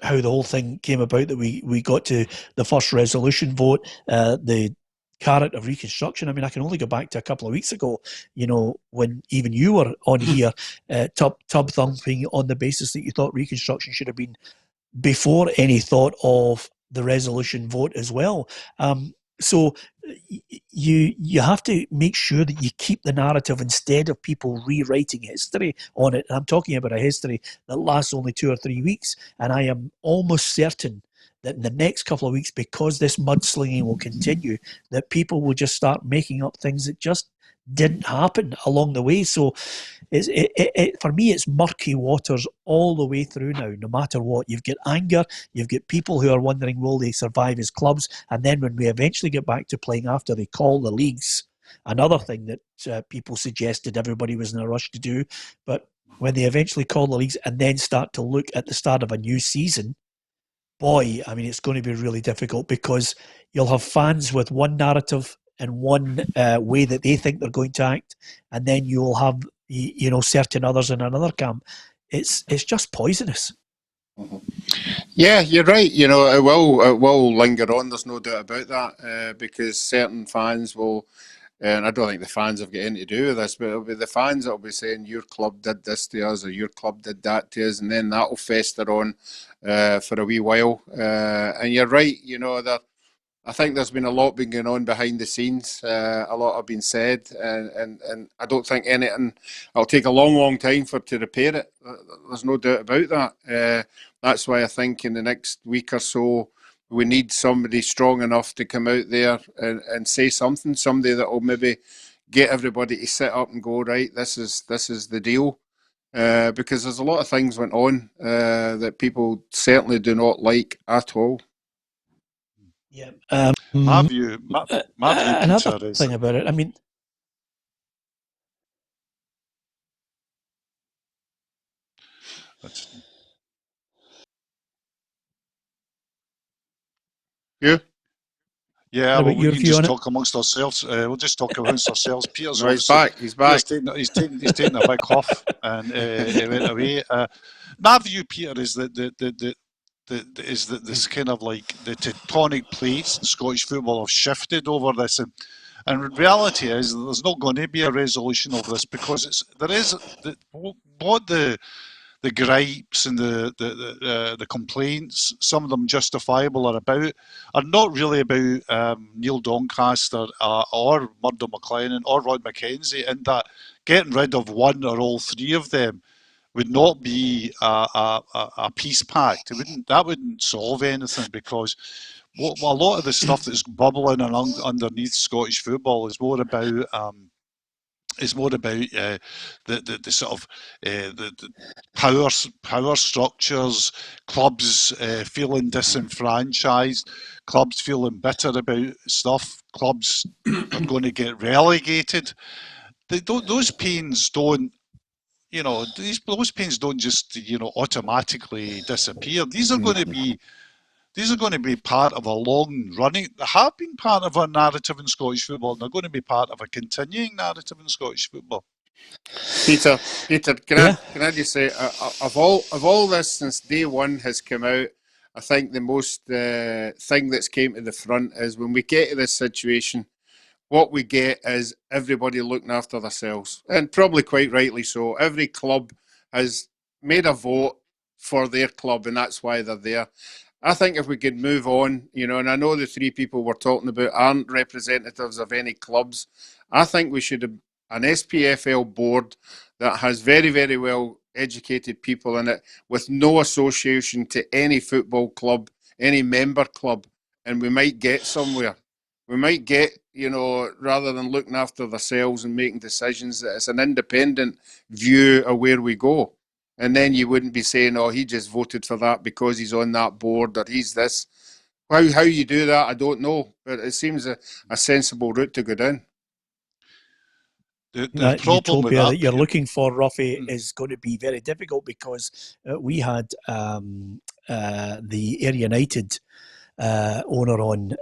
how the whole thing came about, that we got to the first resolution vote, the carrot of reconstruction. I mean, I can only go back to a couple of weeks ago, when even you were on here, tub thumping on the basis that you thought reconstruction should have been before any thought of the resolution vote as well. So you have to make sure that you keep the narrative instead of people rewriting history on it. And I'm talking about a history that lasts only 2 or 3 weeks. And I am almost certain that in the next couple of weeks, because this mudslinging will continue, that people will just start making up things that just didn't happen along the way. So for me, it's murky waters all the way through now, no matter what. You've got anger, you've got people who are wondering, will they survive as clubs? And then when we eventually get back to playing after they call the leagues, another thing that people suggested everybody was in a rush to do, but when they eventually call the leagues and then start to look at the start of a new season, boy, I mean, it's going to be really difficult, because you'll have fans with one narrative and one way that they think they're going to act, and then you'll have certain others in another camp. It's just poisonous. Mm-hmm. Yeah, you're right. It will linger on. There's no doubt about that, because certain fans will, and I don't think the fans have got anything to do with this, but it'll be the fans that will be saying your club did this to us or your club did that to us, and then that will fester on for a wee while. And you're right. That I think there's been a lot been going on behind the scenes. A lot have been said, and I don't think anything. It'll take a long, long time to repair it. There's no doubt about that. That's why I think in the next week or so we need somebody strong enough to come out there and say something. Somebody that will maybe get everybody to sit up and go, right, this is the deal. Because there's a lot of things went on that people certainly do not like at all. Yeah. My view, another Peter, is thing about it. I mean, you. Yeah, what well, about we your can view on just it? talk amongst ourselves. We'll just talk amongst ourselves. Peter's No, he's obviously back. He's back. He's taking a big huff, and he went away. My view, Peter, is that this kind of like the tectonic plates in Scottish football have shifted over this, and reality is there's not going to be a resolution of this, because what the gripes and the complaints, some of them justifiable, are not really about Neil Doncaster or Murdo McLennan or Rod McKenzie, and that getting rid of one or all three of them would not be a peace pact. That wouldn't solve anything, because a lot of the stuff that's bubbling underneath Scottish football is more about the sort of the power structures, clubs feeling disenfranchised, clubs feeling bitter about stuff, clubs are going to get relegated. Those pains don't. Those pains don't just automatically disappear. These are going to be part of a long running. They have been part of a narrative in Scottish football, and they're going to be part of a continuing narrative in Scottish football. Peter, can I just say, of all this since day one has come out, I think the most thing that's came to the front is when we get to this situation, what we get is everybody looking after themselves, and probably quite rightly so. Every club has made a vote for their club, and that's why they're there. I think if we could move on, and I know the three people we're talking about aren't representatives of any clubs. I think we should have an SPFL board that has very, very well educated people in it, with no association to any football club, any member club, and we might get somewhere. We might get, rather than looking after themselves and making decisions, that it's an independent view of where we go. And then you wouldn't be saying, oh, he just voted for that because he's on that board, or he's this. How you do that, I don't know. But it seems a sensible route to go down. The That problem with utopia that, that you're Peter, looking for, Roughie, is going to be very difficult because we had the Ayr United owner on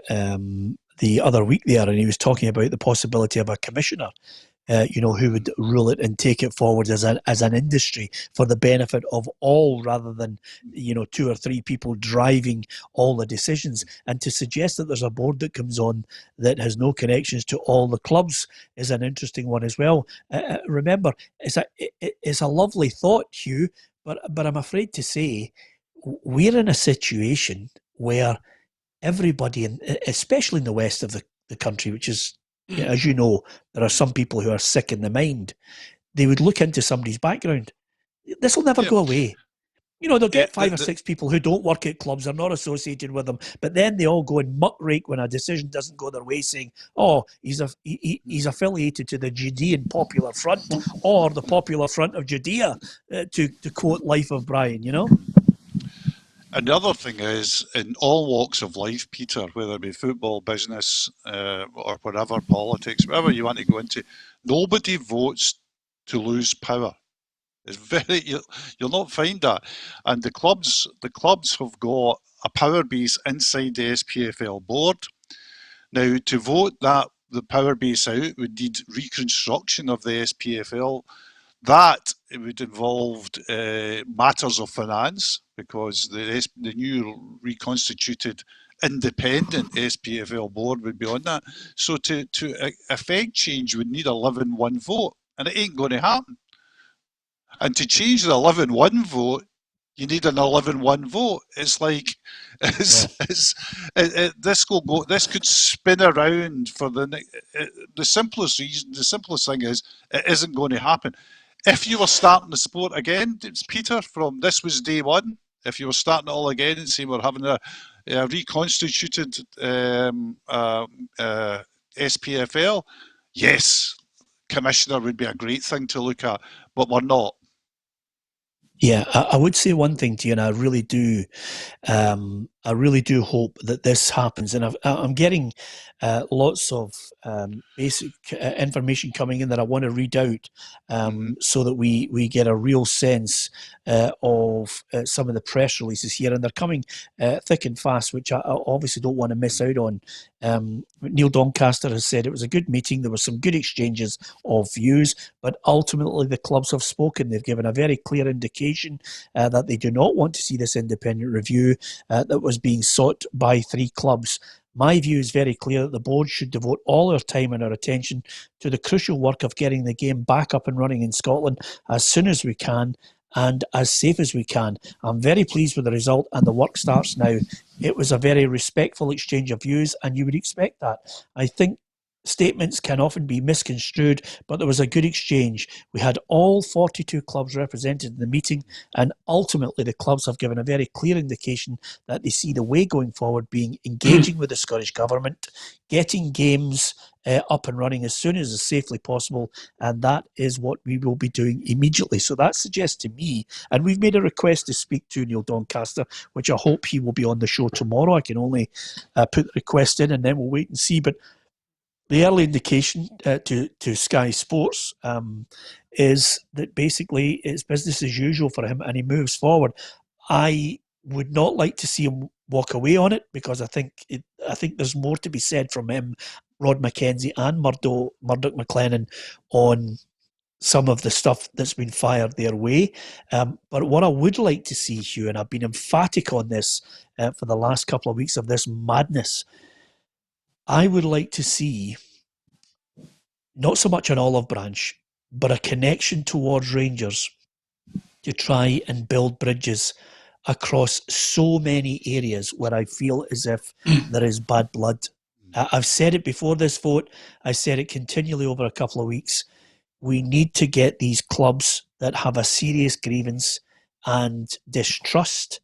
the other week there, and he was talking about the possibility of a commissioner, who would rule it and take it forward as an industry for the benefit of all, rather than two or three people driving all the decisions. And to suggest that there's a board that comes on that has no connections to all the clubs is an interesting one as well. Remember, it's a lovely thought, Hugh, but I'm afraid to say we're in a situation where everybody, especially in the west of the country, which is, as you know, there are some people who are sick in the mind. They would look into somebody's background. This will never go away. They'll get five or six people who don't work at clubs, are not associated with them, but then they all go and muckrake when a decision doesn't go their way, saying, "Oh, he's affiliated to the Judean Popular Front or the Popular Front of Judea," to quote Life of Brian. Another thing is, in all walks of life, Peter, whether it be football, business, or whatever, politics, whatever you want to go into, nobody votes to lose power. It's you'll not find that. And the clubs have got a power base inside the SPFL board. Now, to vote the power base out would need reconstruction of the SPFL. That it would involve matters of finance, because the new reconstituted independent SPFL board would be on that. So to effect change would need 11-1 vote, and it ain't going to happen. And to change the 11-1 vote, you need an 11-1 vote. It's like this could spin around for the simplest reason. The simplest thing is it isn't going to happen. If you were starting the sport again, Peter, from this was day one, if you were starting it all again and saying we're having a reconstituted SPFL, yes, commissioner would be a great thing to look at, but we're not. Yeah, I would say one thing to you, and I really do hope that this happens. And I'm getting lots of basic information coming in that I want to read out, so that we get a real sense of some of the press releases here, and they're coming thick and fast, which I obviously don't want to miss out on. Neil Doncaster has said it was a good meeting. There were some good exchanges of views, but ultimately the clubs have spoken. They've given a very clear indication that they do not want to see this independent review that was being sought by three clubs. My view is very clear that the board should devote all our time and our attention to the crucial work of getting the game back up and running in Scotland as soon as we can and as safe as we can. I'm very pleased with the result, and the work starts now. It was a very respectful exchange of views, and you would expect that. I think statements can often be misconstrued, but there was a good exchange. We had all 42 clubs represented in the meeting, and ultimately the clubs have given a very clear indication that they see the way going forward being engaging with the Scottish Government, getting games up and running as soon as is safely possible, and that is what we will be doing immediately. So that suggests to me, and we've made a request to speak to Neil Doncaster, which I hope he will be on the show tomorrow. I can only put the request in, and then we'll wait and see. But the early indication to Sky Sports is that basically it's business as usual for him, and he moves forward. I would not like to see him walk away on it, because I think there's more to be said from him, Rod Mackenzie and Murdoch McLennan on some of the stuff that's been fired their way. But what I would like to see, Hugh, and I've been emphatic on this for the last couple of weeks of this madness, I would like to see not so much an olive branch, but a connection towards Rangers to try and build bridges across so many areas where I feel as if there is bad blood. I've said it before this vote. I said it continually over a couple of weeks. We need to get these clubs that have a serious grievance and distrust,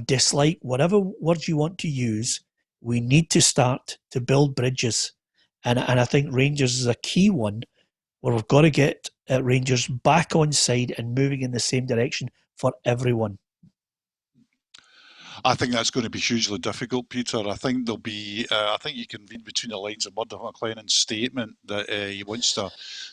dislike, whatever words you want to use. We need to start to build bridges. And I think Rangers is a key one, where we've got to get Rangers back on side and moving in the same direction for everyone. I think that's going to be hugely difficult, Peter. I think there'll be. I think you can read between the lines of Murdo McLennan's statement that he wants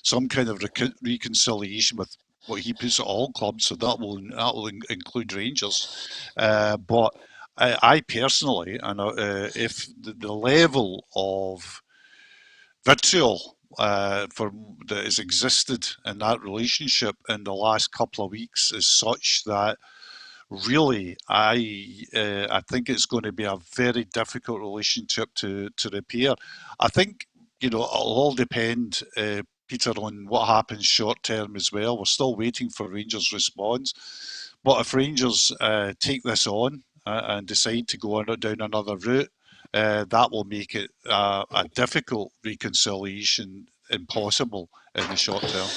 some kind of reconciliation with what he puts at all clubs. So that will include Rangers. But I personally, and if the level of vitriol that has existed in that relationship in the last couple of weeks is such that really I think it's going to be a very difficult relationship to repair. I think it'll all depend, Peter, on what happens short term as well. We're still waiting for Rangers' response, but if Rangers take this on and decide to go down another route, that will make it a difficult reconciliation impossible in the short term.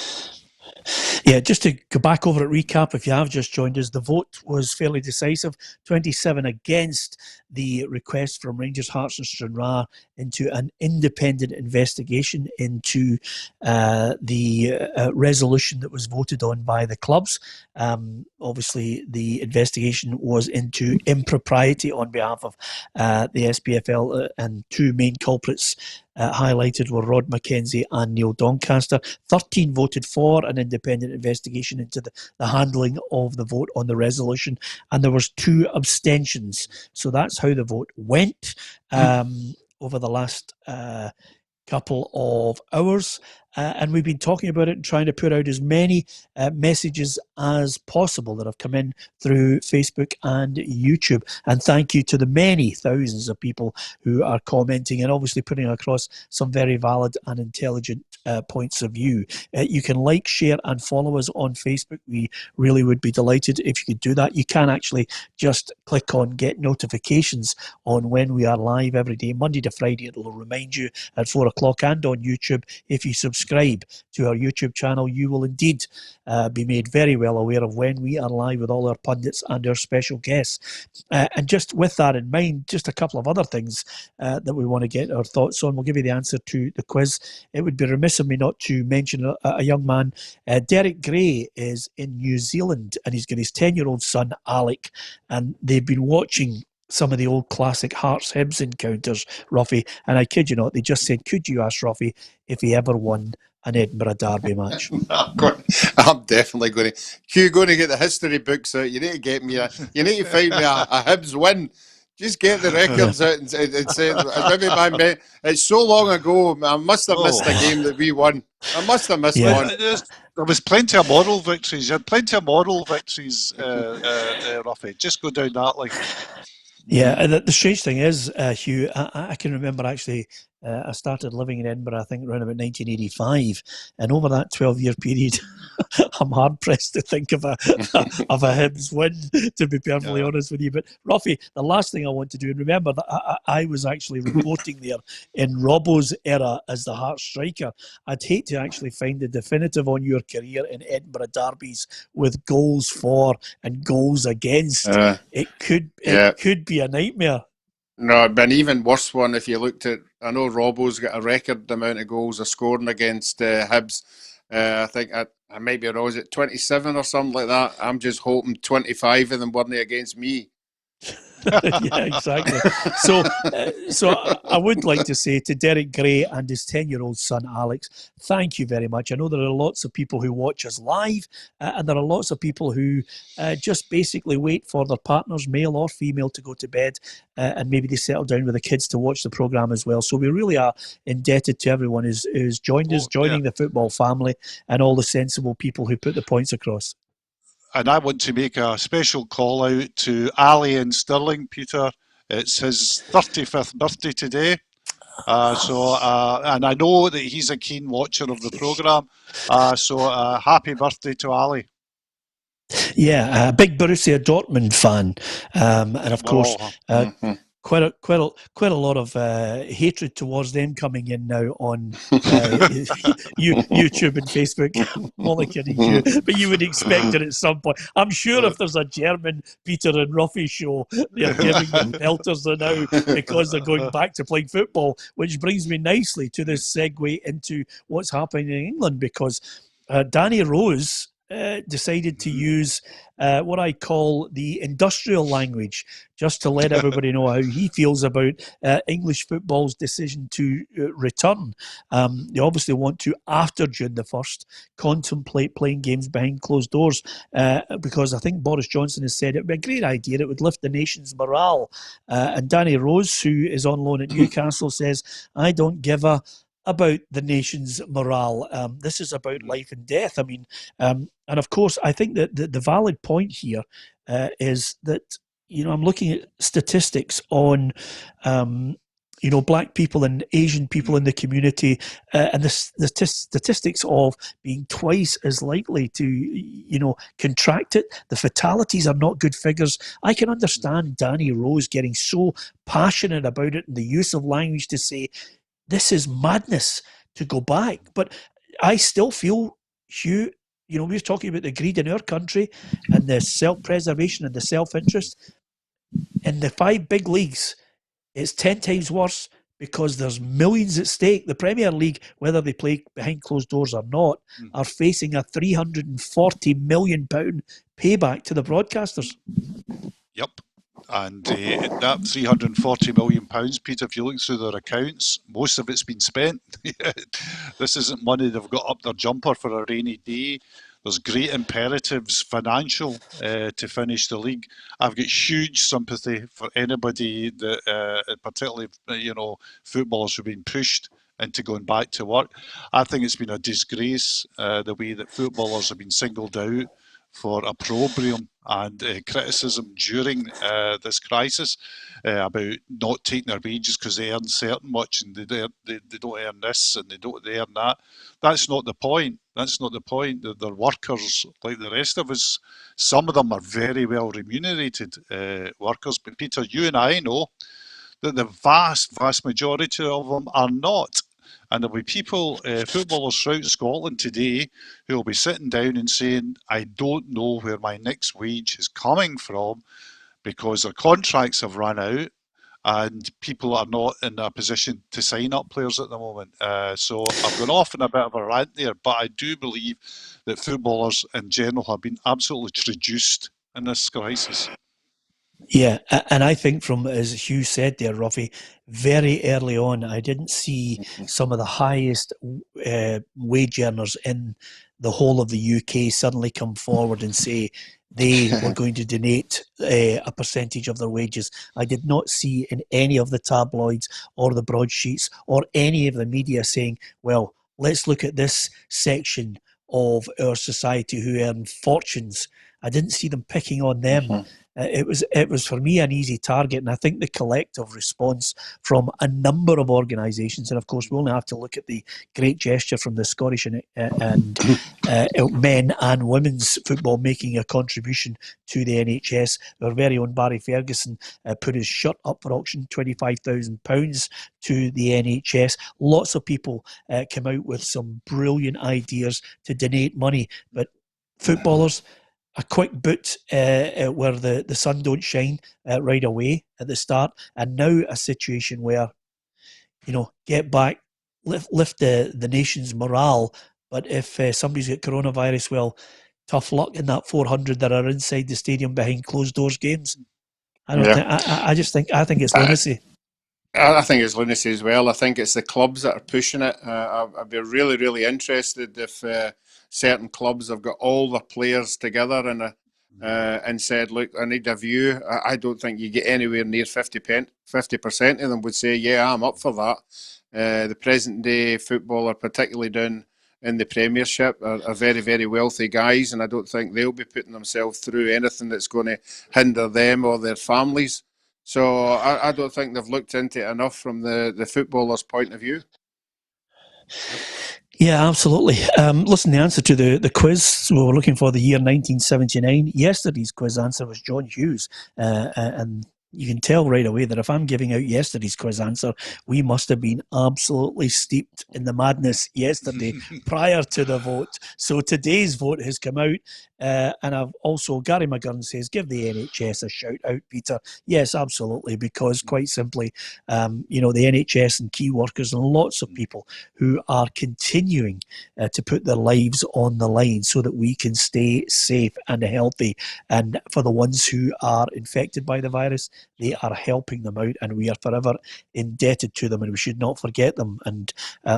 Yeah, just to go back over it, recap, if you have just joined us, the vote was fairly decisive, 27 against the request from Rangers, Hearts and Stranraer into an independent investigation into the resolution that was voted on by the clubs. Obviously, the investigation was into impropriety on behalf of the SPFL, and two main culprits highlighted were Rod McKenzie and Neil Doncaster. 13 voted for an independent investigation into the handling of the vote on the resolution, and there was 2 abstentions. So that's how the vote went over the last couple of hours. And we've been talking about it and trying to put out as many messages as possible that have come in through Facebook and YouTube. And thank you to the many thousands of people who are commenting and obviously putting across some very valid and intelligent points of view. You can like, share and follow us on Facebook. We really would be delighted if you could do that. You can actually just click on get notifications on when we are live every day, Monday to Friday. It will remind you at 4 o'clock, and on YouTube. If you subscribe to our YouTube channel, you will indeed be made very well aware of when we are live with all our pundits and our special guests. And just with that in mind, just a couple of other things that we want to get our thoughts on. We'll give you the answer to the quiz. It would be remiss of me not to mention a young man. Derek Gray is in New Zealand, and he's got his 10-year-old son, Alec, and they've been watching some of the old classic Hearts-Hibs encounters, Roughie, and I kid you not, they just said, could you ask Roughie if he ever won an Edinburgh Derby match? I'm definitely going to. Hugh, going to get the history books out. You need to get me you need to find me a Hibs win. Just get the records out and say, maybe it's so long ago, I must have missed a game that we won. I must have missed one. There was plenty of moral victories. You had plenty of moral victories, Roughie. Just go down that line. Yeah, and the strange thing is, Hugh, I can remember actually, I started living in Edinburgh, I think, around about 1985, and over that 12-year period, I'm hard-pressed to think of a Hibs win, to be perfectly honest with you. But, Roughie, the last thing I want to do, and remember that I was actually reporting there in Robbo's era as the Hearts striker. I'd hate to actually find the definitive on your career in Edinburgh derbies with goals for and goals against. It could be a nightmare. No, it'd be an even worse one if you looked at. I know Robbo's got a record amount of goals of scoring against Hibs. I think I might be wrong. Was it 27 or something like that? I'm just hoping 25 of them weren't against me. Yeah, exactly. So I would like to say to Derek Gray and his 10-year-old son Alex, thank you very much. I know there are lots of people who watch us live, and there are lots of people who just basically wait for their partners, male or female, to go to bed, and maybe they settle down with the kids to watch the programme as well. So we really are indebted to everyone who's joined us, joining the football family, and all the sensible people who put the points across. And I want to make a special call out to Ali in Stirling, Peter. It's his 35th birthday today. And I know that he's a keen watcher of the programme. So happy birthday to Ali. Yeah, a big Borussia Dortmund fan. And of course, quite a lot of hatred towards them coming in now on YouTube and Facebook. But you would expect it at some point. I'm sure if there's a German Peter and Roughie show, they're giving the pelters now because they're going back to playing football, which brings me nicely to this segue into what's happening in England, because Danny Rose decided to use what I call the industrial language, just to let everybody know how he feels about English football's decision to return. They obviously want to, after June the 1st, contemplate playing games behind closed doors, because I think Boris Johnson has said it would be a great idea. It would lift the nation's morale. And Danny Rose, who is on loan at Newcastle, says, I don't give about the nation's morale. This is about life and death. I mean, and of course, I think that the valid point here is that, I'm looking at statistics on, black people and Asian people in the community, and the statistics of being twice as likely to, contract it. The fatalities are not good figures. I can understand Danny Rose getting so passionate about it and the use of language to say, this is madness to go back. But I still feel, Hugh, we were talking about the greed in our country and the self-preservation and the self-interest. In the 5 big leagues, it's 10 times worse because there's millions at stake. The Premier League, whether they play behind closed doors or not, are facing a £340 million payback to the broadcasters. Yep. And that £340 million, Peter, if you look through their accounts, most of it's been spent. This isn't money they've got up their jumper for a rainy day. There's great imperatives, financial, to finish the league. I've got huge sympathy for anybody that, particularly, footballers who've been pushed into going back to work. I think it's been a disgrace, the way that footballers have been singled out for opprobrium and criticism during this crisis about not taking their wages because they earn certain much and they don't earn this and they don't earn that. That's not the point. That's not the point. They're workers like the rest of us. Some of them are very well remunerated workers, but Peter, you and I know that the vast majority of them are not. And there'll be people, footballers throughout Scotland today, who will be sitting down and saying, I don't know where my next wage is coming from because their contracts have run out and people are not in a position to sign up players at the moment. So I've gone off on a bit of a rant there, but I do believe that footballers in general have been absolutely traduced in this crisis. Yeah, and I think from, as Hugh said there, Roughie, very early on, I didn't see some of the highest wage earners in the whole of the UK suddenly come forward and say they were going to donate a percentage of their wages. I did not see in any of the tabloids or the broadsheets or any of the media saying, well, let's look at this section of our society who earn fortunes. I didn't see them picking on them. It was for me an easy target, and I think the collective response from a number of organisations, and of course we only have to look at the great gesture from the Scottish and men and women's football making a contribution to the NHS. Our very own Barry Ferguson put his shirt up for auction, £25,000 to the NHS. Lots of people came out with some brilliant ideas to donate money, but footballers, a quick boot where the sun don't shine right away at the start, and now a situation where, get back, lift the nation's morale. But if somebody's got coronavirus, well, tough luck in that 400 that are inside the stadium behind closed doors games. I think it's lunacy. I think it's lunacy as well. I think it's the clubs that are pushing it. I'd be really, really interested if certain clubs have got all their players together and said, look, I need a view. I don't think you get anywhere near 50% of them would say, yeah, I'm up for that. The present day footballer, particularly down in the Premiership, are very, very wealthy guys, and I don't think they'll be putting themselves through anything that's going to hinder them or their families. So I don't think they've looked into it enough from the footballer's point of view. Yeah, absolutely. Listen, the answer to the quiz, we were looking for the year 1979. Yesterday's quiz answer was John Hughes. And you can tell right away that if I'm giving out yesterday's quiz answer, we must have been absolutely steeped in the madness yesterday prior to the vote. So today's vote has come out, and I've also, Gary McGurn says, give the NHS a shout out, Peter. Yes, absolutely, because quite simply, the NHS and key workers and lots of people who are continuing to put their lives on the line so that we can stay safe and healthy. And for the ones who are infected by the virus, they are helping them out, and we are forever indebted to them, and we should not forget them. And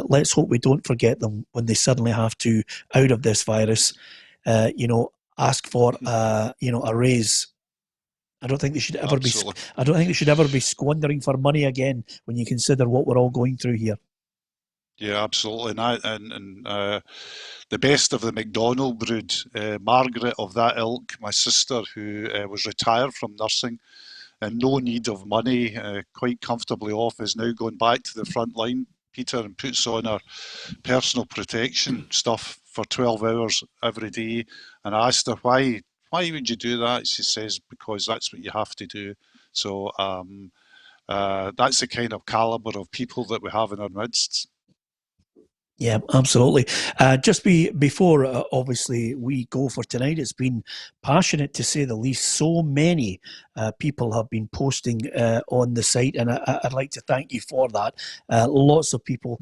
let's hope we don't forget them when they suddenly have to, out of this virus, ask for a raise. I don't think they should ever I don't think they should ever be squandering for money again when you consider what we're all going through here. Yeah, absolutely. And the best of the MacDonald brood, Margaret of that ilk, my sister, who was retired from nursing and no need of money, quite comfortably off, is now going back to the front line, Peter, and puts on her personal protection stuff for 12 hours every day. And I asked her, why would you do that? She says, because that's what you have to do. So that's the kind of calibre of people that we have in our midst. Yeah, absolutely. Just before, obviously, we go for tonight, it's been passionate to say the least. So many people have been posting on the site, and I'd like to thank you for that. Lots of people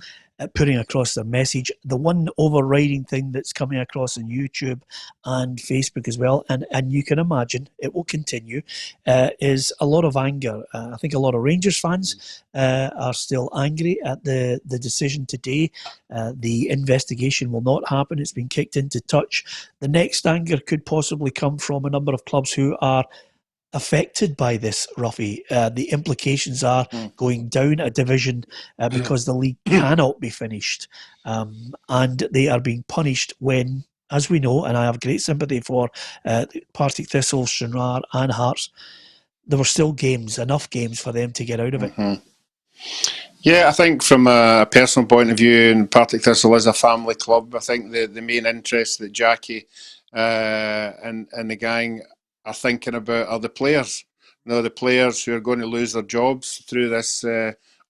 putting across their message. The one overriding thing that's coming across on YouTube and Facebook as well, and you can imagine it will continue, is a lot of anger. I think a lot of Rangers fans are still angry at the decision today. The investigation will not happen. It's been kicked into touch. The next anger could possibly come from a number of clubs who are affected by this, Roughie. The implications are going down a division because the league cannot be finished. And they are being punished when, as we know, and I have great sympathy for Partick Thistle, Stranraer and Hearts, there were still enough games for them to get out of it. Yeah, I think from a personal point of view, and Partick Thistle is a family club, I think the main interest that Jackie and the gang are thinking about are the players. The players who are going to lose their jobs through this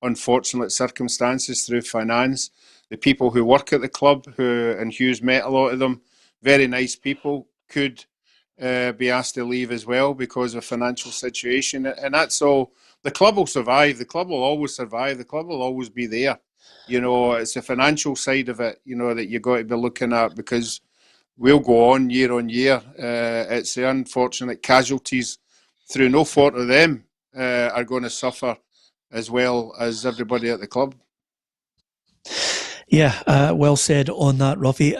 unfortunate circumstances, through finance. The people who work at the club, and Hugh's met a lot of them, very nice people, could be asked to leave as well because of financial situation. And that's all. The club will survive. The club will always survive. The club will always be there. It's the financial side of it, that you've got to be looking at, because we'll go on year. It's the unfortunate casualties through no fault of them are going to suffer as well as everybody at the club. Yeah, well said on that, Roughie.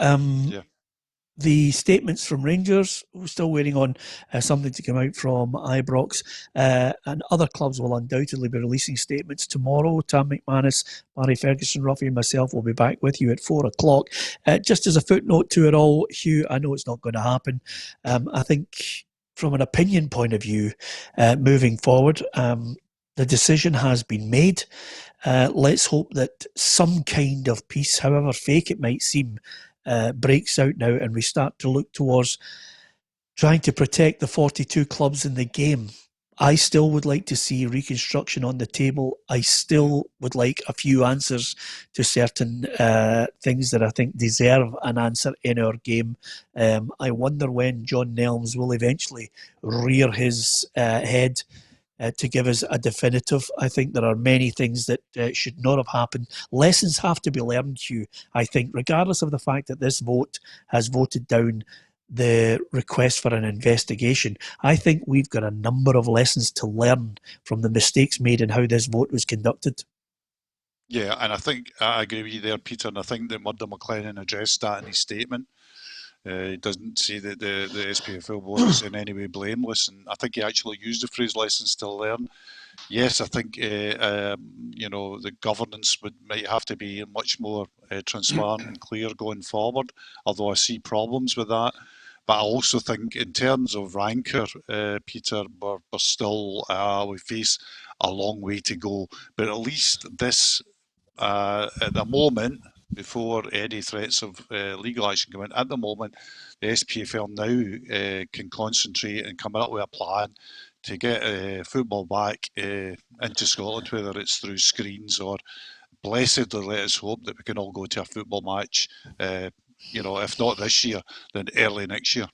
The statements from Rangers, we're still waiting on something to come out from Ibrox, and other clubs will undoubtedly be releasing statements tomorrow. Tam McManus, Barry Ferguson, Roughie and myself will be back with you at 4 o'clock. Just as a footnote to it all, Hugh, I know it's not going to happen. I think from an opinion point of view, moving forward, the decision has been made. Let's hope that some kind of peace, however fake it might seem, breaks out now, and we start to look towards trying to protect the 42 clubs in the game. I still would like to see reconstruction on the table. I still would like a few answers to certain things that I think deserve an answer in our game. I wonder when John Nelms will eventually rear his head to give us a definitive. I think there are many things that should not have happened. Lessons have to be learned, Hugh, I think, regardless of the fact that this vote has voted down the request for an investigation. I think we've got a number of lessons to learn from the mistakes made in how this vote was conducted. Yeah, and I think I agree with you there, Peter, and I think that Murdo McLennan addressed that in his statement. He doesn't say that the SPFL was in any way blameless, and I think he actually used the phrase lessons to learn. Yes, I think the governance might have to be much more transparent and clear going forward, although I see problems with that. But I also think in terms of rancour, Peter, we're still, we face a long way to go. But at least this, at the moment, before any threats of legal action come in, at the moment, the SPFL now can concentrate and come up with a plan to get football back into Scotland, whether it's through screens or, blessedly, let us hope that we can all go to a football match, if not this year, then early next year.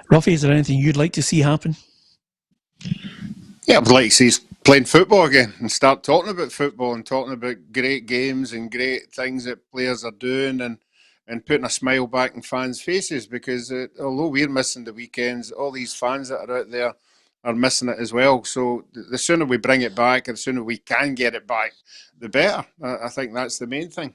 Roughie, is there anything you'd like to see happen? Yeah, I'd like to see us playing football again and start talking about football and talking about great games and great things that players are doing and putting a smile back in fans' faces, because although we're missing the weekends, all these fans that are out there are missing it as well. So the sooner we bring it back and the sooner we can get it back, the better. I think that's the main thing.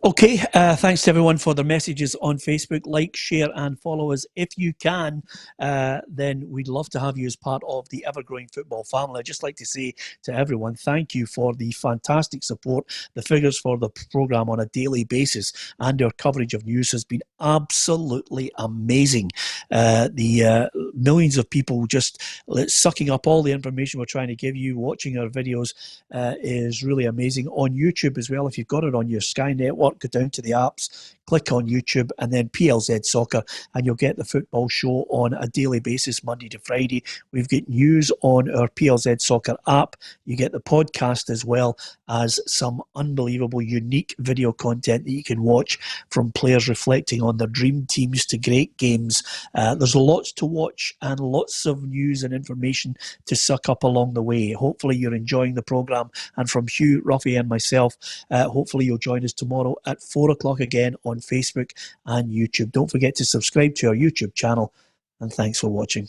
Okay, thanks to everyone for their messages on Facebook. Like, share and follow us if you can. Then we'd love to have you as part of the ever-growing football family. I'd just like to say to everyone, thank you for the fantastic support. The figures for the programme on a daily basis and our coverage of news has been absolutely amazing. The millions of people just sucking up all the information we're trying to give you, watching our videos is really amazing. On YouTube as well, if you've got it on your Sky Network, go down to the apps, click on YouTube and then PLZ Soccer, and you'll get the football show on a daily basis, Monday to Friday. We've got news on our PLZ Soccer app. You get the podcast as well as some unbelievable, unique video content that you can watch from players reflecting on their dream teams to great games. There's lots to watch and lots of news and information to suck up along the way. Hopefully you're enjoying the programme, and from Hugh, Roughie and myself, hopefully you'll join us tomorrow at 4 o'clock again on Facebook and YouTube. Don't forget to subscribe to our YouTube channel, and thanks for watching.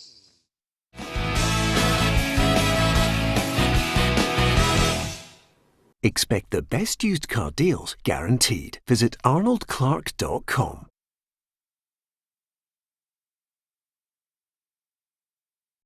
Expect the best used car deals guaranteed. Visit arnoldclark.com.